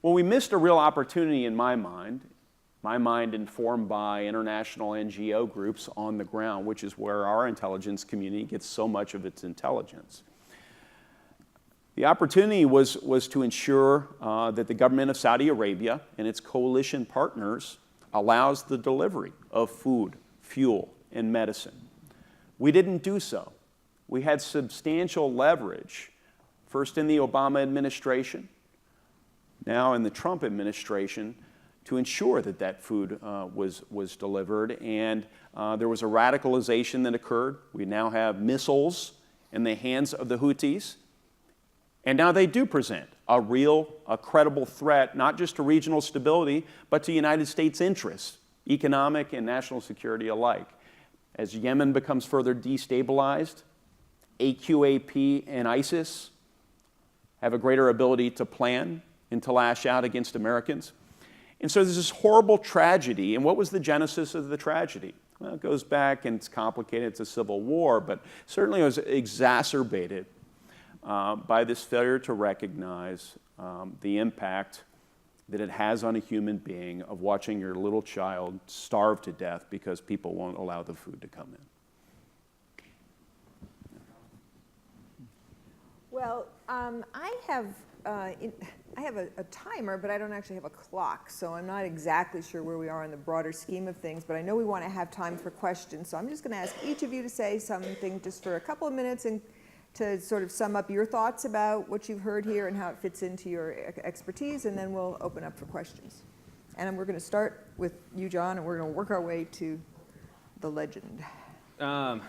Well, we missed a real opportunity in my mind informed by international NGO groups on the ground, which is where our intelligence community gets so much of its intelligence. The opportunity was to ensure that the government of Saudi Arabia and its coalition partners allows the delivery of food, fuel, and medicine. We didn't do so. We had substantial leverage, first in the Obama administration, now in the Trump administration, to ensure that that food was delivered. And there was a radicalization that occurred. We now have missiles in the hands of the Houthis. And now they do present a credible threat, not just to regional stability, but to United States interests, economic and national security alike. As Yemen becomes further destabilized, AQAP and ISIS have a greater ability to plan and to lash out against Americans. And so there's this horrible tragedy. And what was the genesis of the tragedy? Well, it goes back, and it's complicated. It's a civil war, but certainly it was exacerbated by this failure to recognize the impact that it has on a human being of watching your little child starve to death because people won't allow the food to come in. Well, I have a timer, but I don't actually have a clock, so I'm not exactly sure where we are in the broader scheme of things, but I know we want to have time for questions, so I'm just going to ask each of you to say something just for a couple of minutes and to sort of sum up your thoughts about what you've heard here and how it fits into your expertise, and then we'll open up for questions. And we're going to start with you, John, and we're going to work our way to the legend. I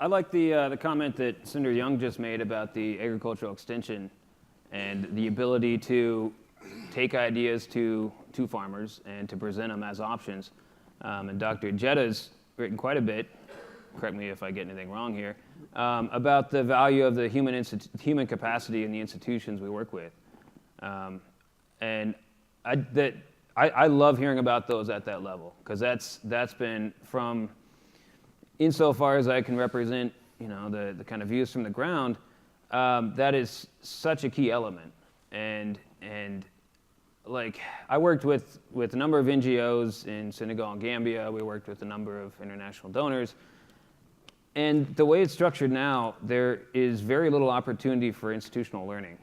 like the comment that Sen Young just made about the agricultural extension and the ability to take ideas to farmers and to present them as options. And Dr. Ejeta's written quite a bit, correct me if I get anything wrong here, about the value of the human capacity in the institutions we work with. And I love hearing about those at that level, because that's been from, insofar as I can represent, the kind of views from the ground, that is such a key element. And like, I worked with a number of NGOs in Senegal and Gambia. We worked with a number of international donors. And the way it's structured now, there is very little opportunity for institutional learning.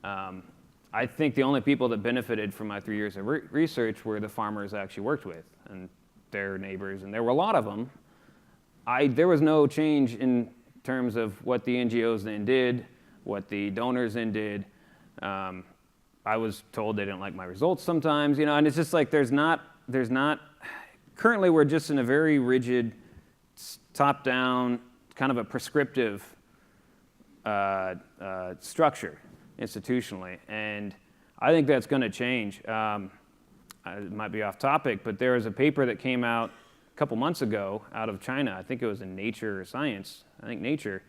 I think the only people that benefited from my 3 years of research were the farmers I actually worked with and their neighbors, and there were a lot of them. There was no change in terms of what the NGOs then did, what the donors then did. I was told they didn't like my results sometimes, and it's just like there's not, currently we're just in a very rigid, top-down, kind of a prescriptive structure institutionally, and I think that's going to change. It might be off topic, but there was a paper that came out a couple months ago out of China. I think it was in Nature or Science, I think Nature,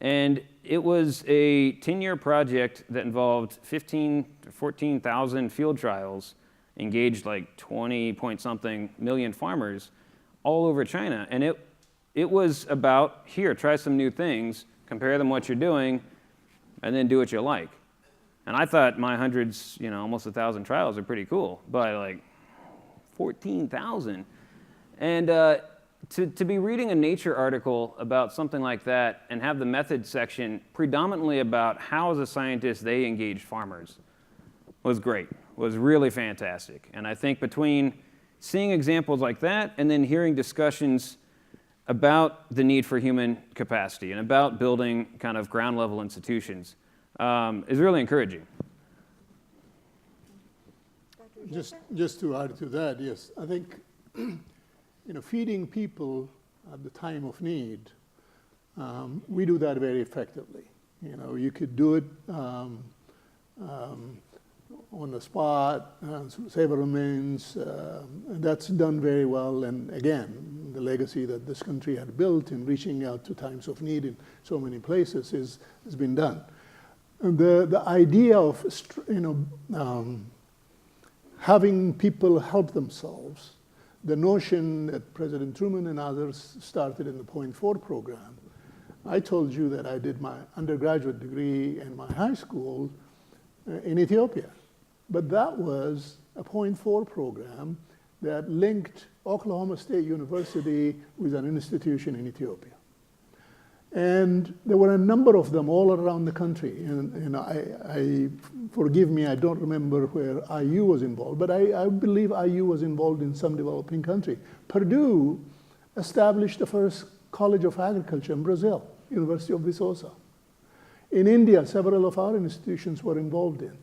and it was a 10-year project that involved 15 to 14,000 field trials, engaged like 20-point-something million farmers all over China, and it was about, here, try some new things, compare them what you're doing, and then do what you like. And I thought my hundreds, almost 1,000 trials are pretty cool, but like 14,000. And to be reading a Nature article about something like that and have the methods section predominantly about how, as a scientist, they engaged farmers was great, was really fantastic. And I think between seeing examples like that and then hearing discussions about the need for human capacity and about building kind of ground level institutions is really encouraging. Just to add to that, yes, I think feeding people at the time of need, we do that very effectively. You could do it on the spot, several means, and that's done very well. And again, the legacy that this country had built in reaching out to times of need in so many places has been done. And the idea of having people help themselves, the notion that President Truman and others started in the Point 4 program. I told you that I did my undergraduate degree and my high school in Ethiopia. But that was a Point 4 program that linked Oklahoma State University with an institution in Ethiopia. And there were a number of them all around the country. And I forgive me, I don't remember where IU was involved, but I believe IU was involved in some developing country. Purdue established the first College of Agriculture in Brazil, University of Viçosa. In India, several of our institutions were involved in.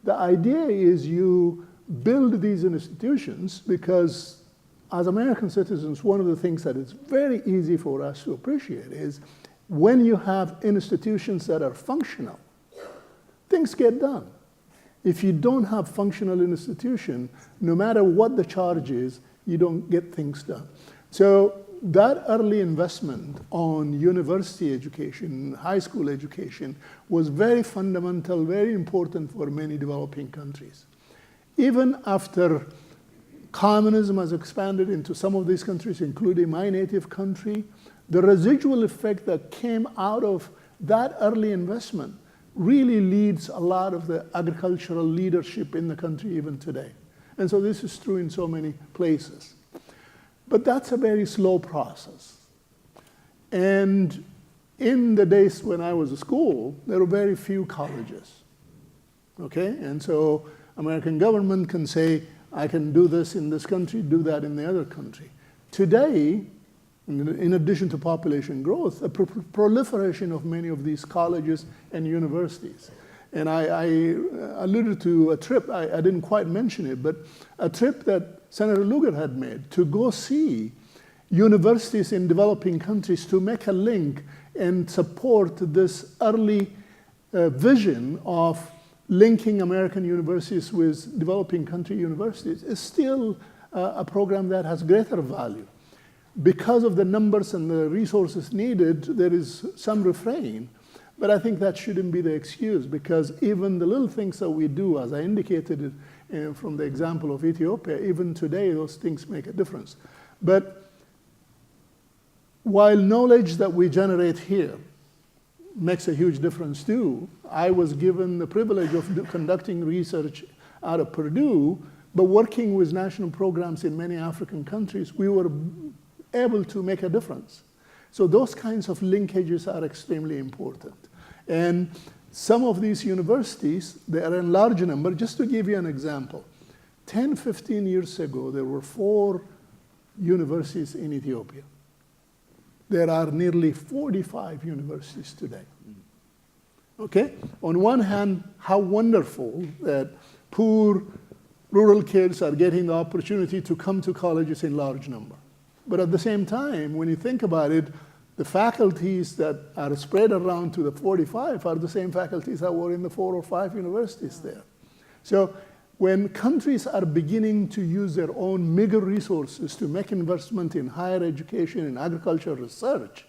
The idea is you build these institutions because as American citizens, one of the things that is very easy for us to appreciate is when you have institutions that are functional, things get done. If you don't have functional institution, no matter what the charge is, you don't get things done. So that early investment on university education, high school education, was very fundamental, very important for many developing countries. Even after communism has expanded into some of these countries, including my native country, the residual effect that came out of that early investment really leads a lot of the agricultural leadership in the country even today. And so this is true in so many places. But that's a very slow process. And in the days when I was at school, there were very few colleges. Okay? And so American government can say, I can do this in this country, do that in the other country. Today, in addition to population growth, a proliferation of many of these colleges and universities. And I alluded to a trip, I didn't quite mention it, but a trip that Senator Lugar had made to go see universities in developing countries to make a link and support this early vision of linking American universities with developing country universities is still a program that has greater value. Because of the numbers and the resources needed, there is some refrain. But I think that shouldn't be the excuse, because even the little things that we do, as I indicated from the example of Ethiopia, even today those things make a difference. But while knowledge that we generate here makes a huge difference too, I was given the privilege of conducting research out of Purdue, but working with national programs in many African countries, we were able to make a difference. So those kinds of linkages are extremely important. And some of these universities, they are in large number. Just to give you an example, 10, 15 years ago, there were 4 universities in Ethiopia. There are nearly 45 universities today. Okay? On one hand, how wonderful that poor rural kids are getting the opportunity to come to colleges in large number. But at the same time, when you think about it, the faculties that are spread around to the 45 are the same faculties that were in the 4 or 5 universities there. So when countries are beginning to use their own meager resources to make investment in higher education and agricultural research,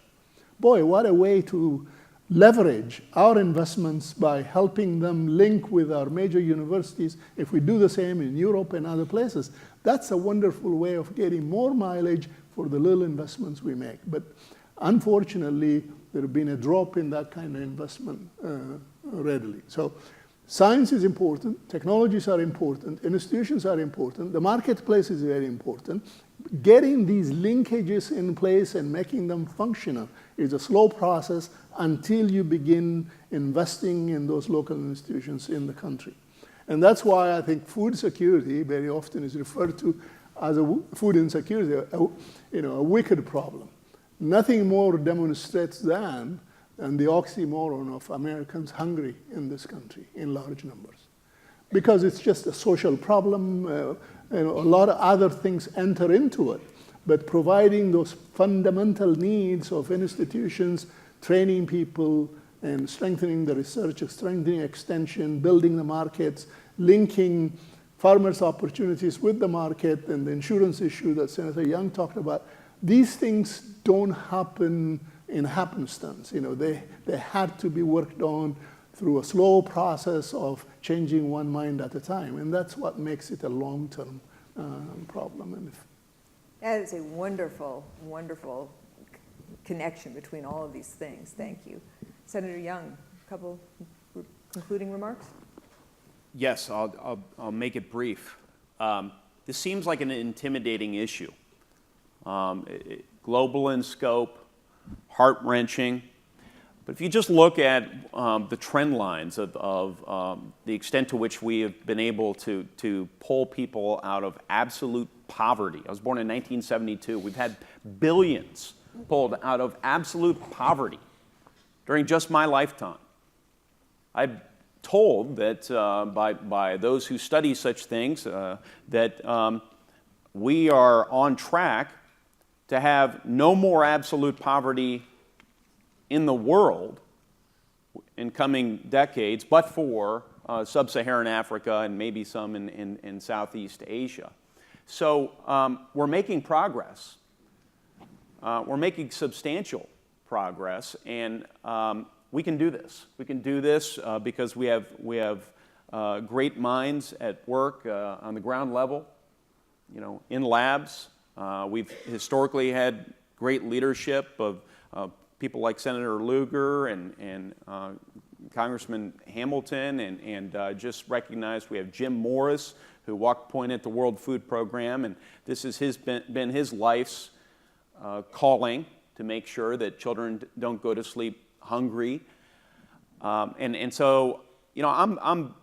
boy, what a way to leverage our investments by helping them link with our major universities. If we do the same in Europe and other places, that's a wonderful way of getting more mileage for the little investments we make. But unfortunately, there has been a drop in that kind of investment readily. So science is important, technologies are important, institutions are important, the marketplace is very important. Getting these linkages in place and making them functional is a slow process until you begin investing in those local institutions in the country. And that's why I think food security very often is referred to as food insecurity, a wicked problem. Nothing more demonstrates than the oxymoron of Americans hungry in this country in large numbers. Because it's just a social problem, a lot of other things enter into it. But providing those fundamental needs of institutions, training people, and strengthening the research, strengthening extension, building the markets, linking farmers' opportunities with the market, and the insurance issue that Senator Young talked about, these things don't happen in happenstance. They had to be worked on through a slow process of changing one mind at a time, and that's what makes it a long-term problem. That is a wonderful, wonderful connection between all of these things. Thank you. Senator Young, a couple concluding remarks? Yes, I'll make it brief. This seems like an intimidating issue. Global in scope, heart-wrenching. But if you just look at the trend lines of the extent to which we have been able to pull people out of absolute poverty. I was born in 1972. We've had billions pulled out of absolute poverty during just my lifetime. I'm told that by those who study such things that we are on track to have no more absolute poverty in the world in coming decades, but for sub-Saharan Africa and maybe some in Southeast Asia. So we're making progress. we're making substantial progress, and we can do this. We can do this because we have great minds at work on the ground level, in labs. We've historically had great leadership of people like Senator Lugar and Congressman Hamilton, and just recognized we have Jim Morris, who walked point at the World Food Program, and this has been his life's calling to make sure that children don't go to sleep hungry. And so, I'm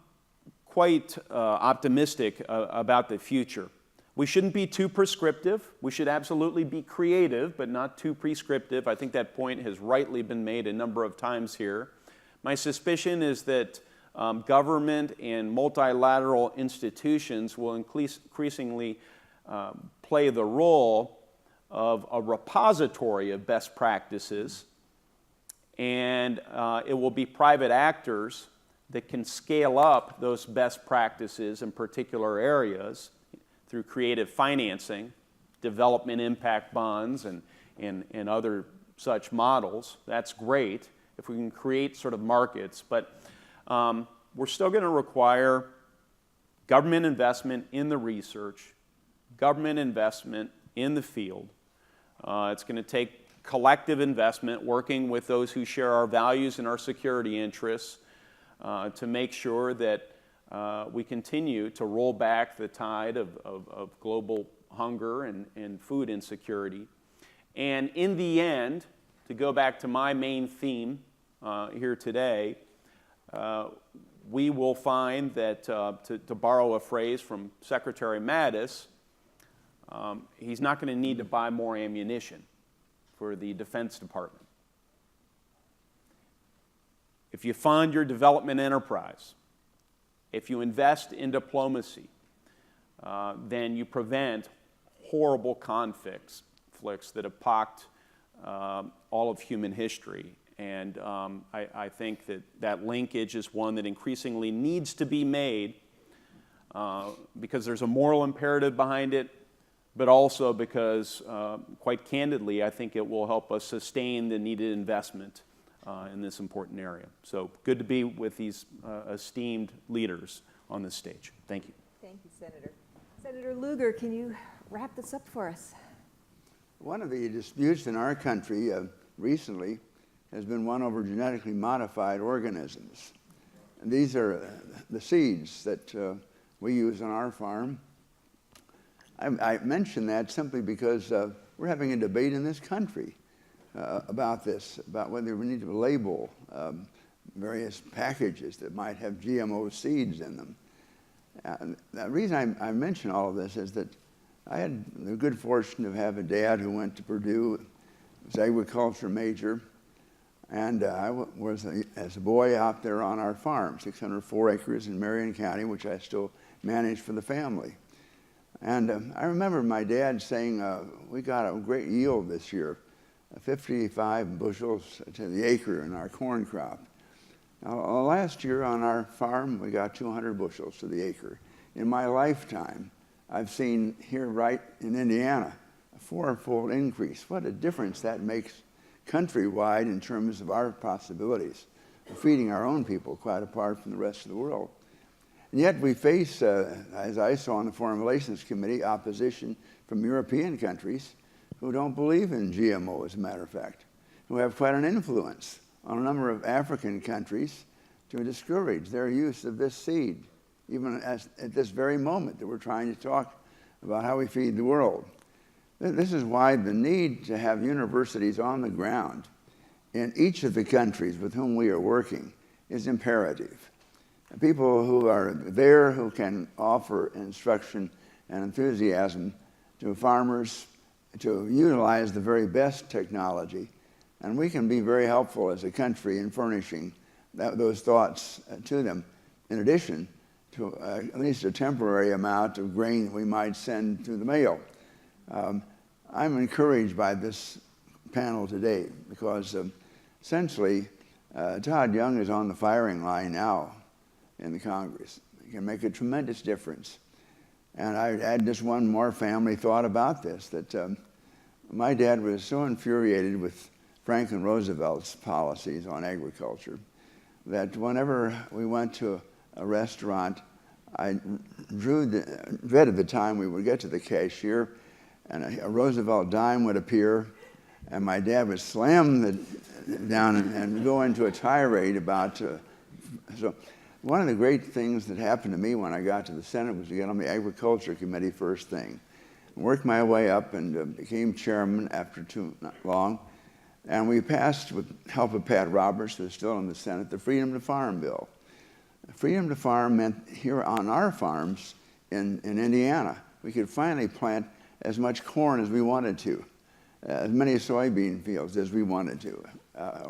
quite optimistic about the future. We shouldn't be too prescriptive. We should absolutely be creative, but not too prescriptive. I think that point has rightly been made a number of times here. My suspicion is that government and multilateral institutions will increasingly play the role of a repository of best practices, and it will be private actors that can scale up those best practices in particular areas through creative financing, development impact bonds, and other such models. That's great if we can create sort of markets, but we're still going to require government investment in the research, government investment in the field. It's going to take collective investment, working with those who share our values and our security interests to make sure that we continue to roll back the tide of global hunger and food insecurity. And in the end, to go back to my main theme here today, we will find that, to borrow a phrase from Secretary Mattis, he's not going to need to buy more ammunition for the Defense Department. If you fund your development enterprise, if you invest in diplomacy, then you prevent horrible conflicts that have pocked all of human history. And I think that linkage is one that increasingly needs to be made because there's a moral imperative behind it, but also because, quite candidly, I think it will help us sustain the needed investment in this important area. So good to be with these esteemed leaders on this stage. Thank you. Thank you, Senator. Senator Lugar, can you wrap this up for us? One of the disputes in our country recently has been one over genetically modified organisms. And these are the seeds that we use on our farm. I mention that simply because we're having a debate in this country about this, about whether we need to label various packages that might have GMO seeds in them. The reason I mention all of this is that I had the good fortune of having a dad who went to Purdue, was agriculture major, and I was, as a boy, out there on our farm, 604 acres in Marion County, which I still manage for the family. And I remember my dad saying, we got a great yield this year, 55 bushels to the acre in our corn crop. Now, last year on our farm, we got 200 bushels to the acre. In my lifetime, I've seen here right in Indiana a fourfold increase. What a difference that makes countrywide in terms of our possibilities of feeding our own people, quite apart from the rest of the world. And yet we face, as I saw on the Foreign Relations Committee, opposition from European countries who don't believe in GMO, as a matter of fact, who have quite an influence on a number of African countries to discourage their use of this seed, even at this very moment that we're trying to talk about how we feed the world. This is why the need to have universities on the ground in each of the countries with whom we are working is imperative. People who are there who can offer instruction and enthusiasm to farmers to utilize the very best technology, and we can be very helpful as a country in furnishing those thoughts to them, in addition to at least a temporary amount of grain that we might send through the mail. I'm encouraged by this panel today because essentially Todd Young is on the firing line now in the Congress. He can make a tremendous difference. And I add just one more family thought about this, that my dad was so infuriated with Franklin Roosevelt's policies on agriculture that whenever we went to a restaurant, I dreaded the time we would get to the cashier and a Roosevelt dime would appear and my dad would slam it down and go into a tirade about, so one of the great things that happened to me when I got to the Senate was to get on the Agriculture Committee first thing. Worked my way up and became chairman after too long. And we passed, with help of Pat Roberts, who's still in the Senate, the Freedom to Farm bill. Freedom to Farm meant here on our farms in Indiana, we could finally plant as much corn as we wanted to, as many soybean fields as we wanted to,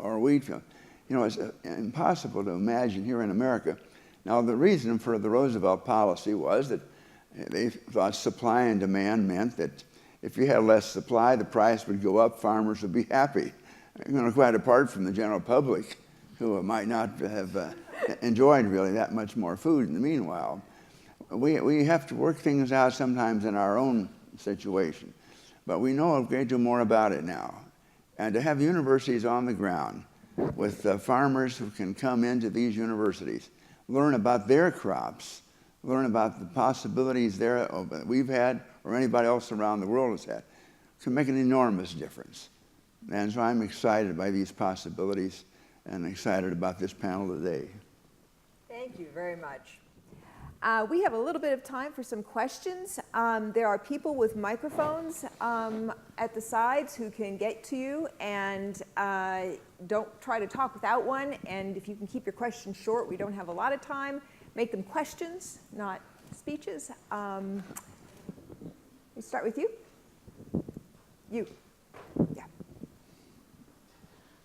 or wheat fields. You know, it's impossible to imagine here in America. Now, the reason for the Roosevelt policy was that they thought supply and demand meant that if you had less supply, the price would go up, farmers would be happy. You know, quite apart from the general public, who might not have enjoyed really that much more food in the meanwhile. We have to work things out sometimes in our own situation, but we know a great deal more about it now. And to have universities on the ground with farmers who can come into these universities, learn about their crops, learn about the possibilities there that we've had or anybody else around the world has had, can make an enormous difference. And so I'm excited by these possibilities and excited about this panel today. Thank you very much. We have a little bit of time for some questions. There are people with microphones at the sides who can get to you, and don't try to talk without one. And if you can keep your questions short, we don't have a lot of time. Make them questions, not speeches. We start with you. You. Yeah.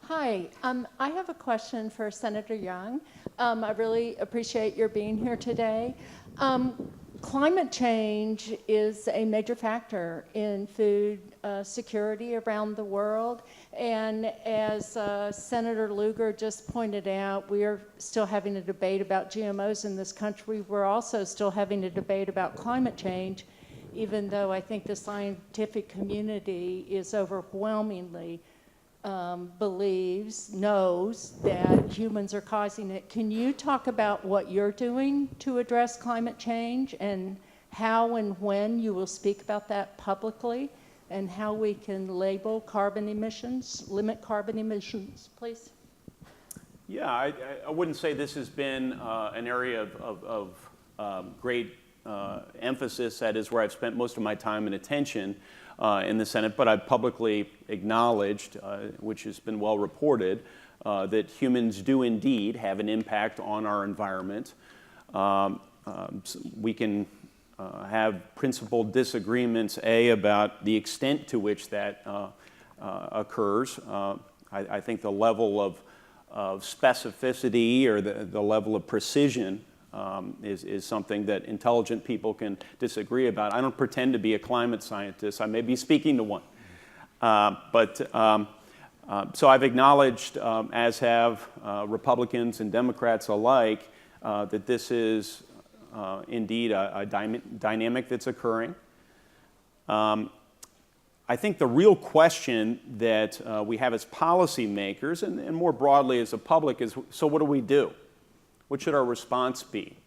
Hi, I have a question for Senator Young. I really appreciate your being here today. Climate change is a major factor in food security around the world. And as Senator Lugar just pointed out, we are still having a debate about GMOs in this country. We're also still having a debate about climate change, even though I think the scientific community is overwhelmingly knows that humans are causing it. Can you talk about what you're doing to address climate change and how and when you will speak about that publicly and how we can label carbon emissions, limit carbon emissions, please? Yeah, I wouldn't say this has been an area of great emphasis. That is where I've spent most of my time and attention in the Senate, but I've publicly acknowledged, which has been well reported, that humans do indeed have an impact on our environment. We can have principled disagreements, about the extent to which that occurs. I think the level of specificity or the level of precision is something that intelligent people can disagree about. I don't pretend to be a climate scientist. I may be speaking to one. So I've acknowledged, as have Republicans and Democrats alike, that this is indeed a dynamic that's occurring. I think the real question that we have as policymakers and more broadly as a public is, so what do we do? What should our response be?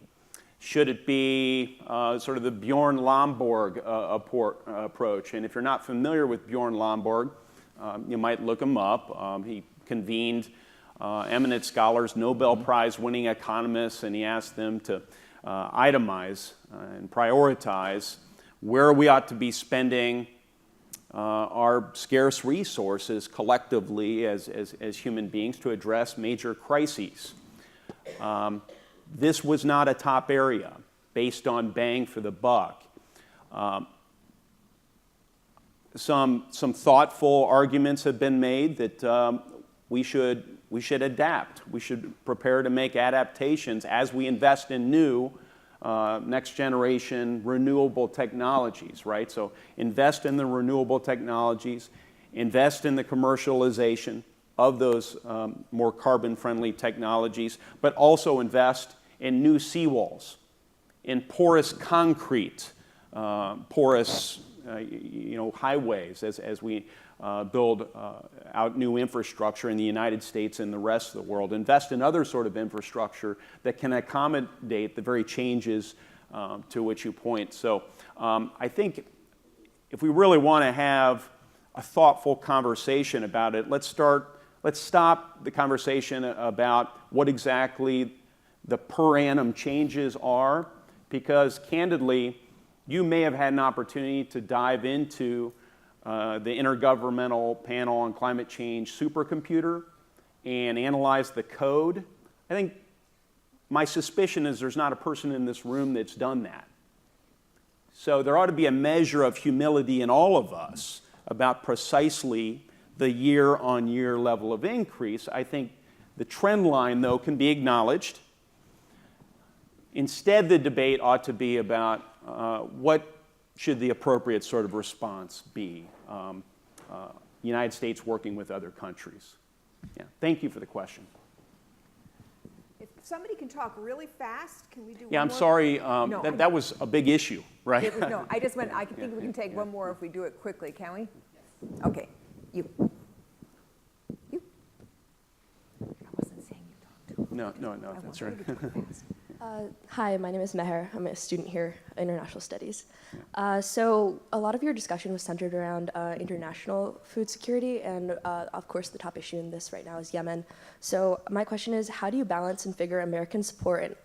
Should it be sort of the Bjorn Lomborg approach? And if you're not familiar with Bjorn Lomborg, you might look him up. He convened eminent scholars, Nobel Prize winning economists, and he asked them to itemize and prioritize where we ought to be spending our scarce resources collectively as human beings to address major crises. This was not a top area based on bang for the buck. Some thoughtful arguments have been made that we should adapt. We should prepare to make adaptations as we invest in new next generation renewable technologies, right? So invest in the renewable technologies, invest in the commercialization of those more carbon-friendly technologies, but also invest in new seawalls, in porous concrete, porous highways, as we build out new infrastructure in the United States and the rest of the world, invest in other sort of infrastructure that can accommodate the very changes to which you point. So I think if we really want to have a thoughtful conversation about it, let's stop the conversation about what exactly the per annum changes are, because candidly, you may have had an opportunity to dive into the Intergovernmental Panel on Climate Change supercomputer and analyze the code. I think my suspicion is there's not a person in this room that's done that. So there ought to be a measure of humility in all of us about precisely the year-on-year level of increase. I think the trend line, though, can be acknowledged. Instead, the debate ought to be about what should the appropriate sort of response be. United States working with other countries. Yeah. Thank you for the question. If somebody can talk really fast, can we do one Yeah, I'm more? sorry. No, that was a big issue, right? No, I just meant, I think we can take one more if we do it quickly, can we? Okay, you. You. I wasn't saying you talked. No, that's right. Hi, my name is Meher. I'm a student here, International Studies. So a lot of your discussion was centered around international food security, and of course the top issue in this right now is Yemen. So my question is, how do you balance and figure American support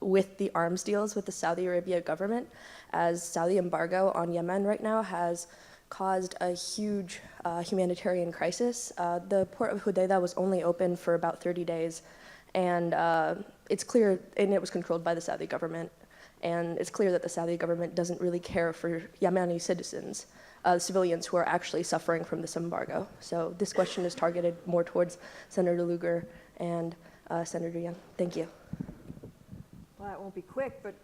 with the arms deals with the Saudi Arabia government, as Saudi embargo on Yemen right now has caused a huge humanitarian crisis? The port of Hodeidah was only open for about 30 days, and it's clear, and it was controlled by the Saudi government, and it's clear that the Saudi government doesn't really care for Yemeni citizens, civilians who are actually suffering from this embargo. So this question is targeted more towards Senator Lugar and Senator Young. Thank you. Well, that won't be quick, but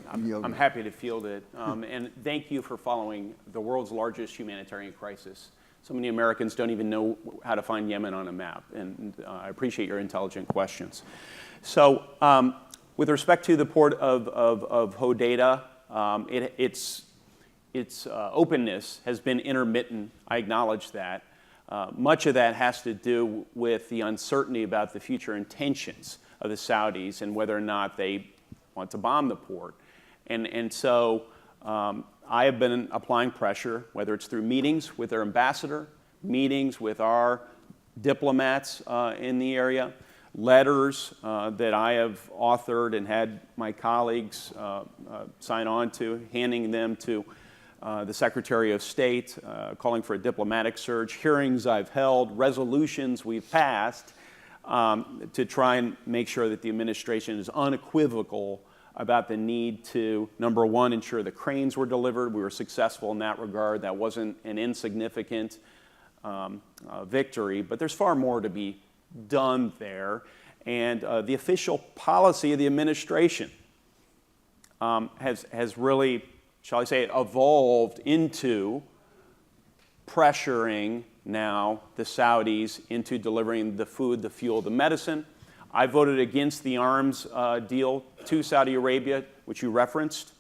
I'm happy to field it. And thank you for following the world's largest humanitarian crisis. So many Americans don't even know how to find Yemen on a map, and I appreciate your intelligent questions. So with respect to the port of Hodeidah, its openness has been intermittent. I acknowledge that. Much of that has to do with the uncertainty about the future intentions of the Saudis and whether or not they want to bomb the port. And so I have been applying pressure, whether it's through meetings with their ambassador, meetings with our diplomats in the area, letters that I have authored and had my colleagues sign on to, handing them to the Secretary of State, calling for a diplomatic surge, hearings I've held, resolutions we've passed to try and make sure that the administration is unequivocal about the need to, number one, ensure the cranes were delivered. We were successful in that regard. That wasn't an insignificant victory, but there's far more to be done there. And the official policy of the administration has really, shall I say, evolved into pressuring now the Saudis into delivering the food, the fuel, the medicine. I voted against the arms deal to Saudi Arabia, which you referenced.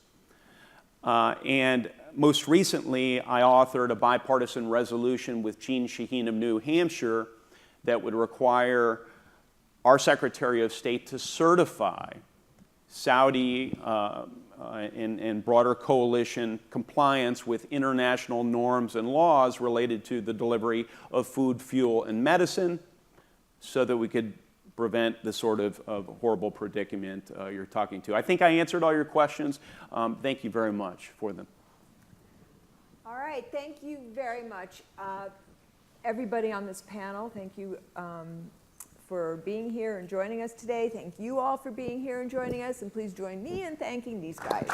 And most recently, I authored a bipartisan resolution with Jean Shaheen of New Hampshire that would require our Secretary of State to certify Saudi and broader coalition compliance with international norms and laws related to the delivery of food, fuel, and medicine, so that we could prevent the sort of horrible predicament you're talking to. I think I answered all your questions. Thank you very much for them. all right, thank you very much. Everybody on this panel, thank you for being here and joining us today. Thank you all for being here and joining us, and please join me in thanking these guys.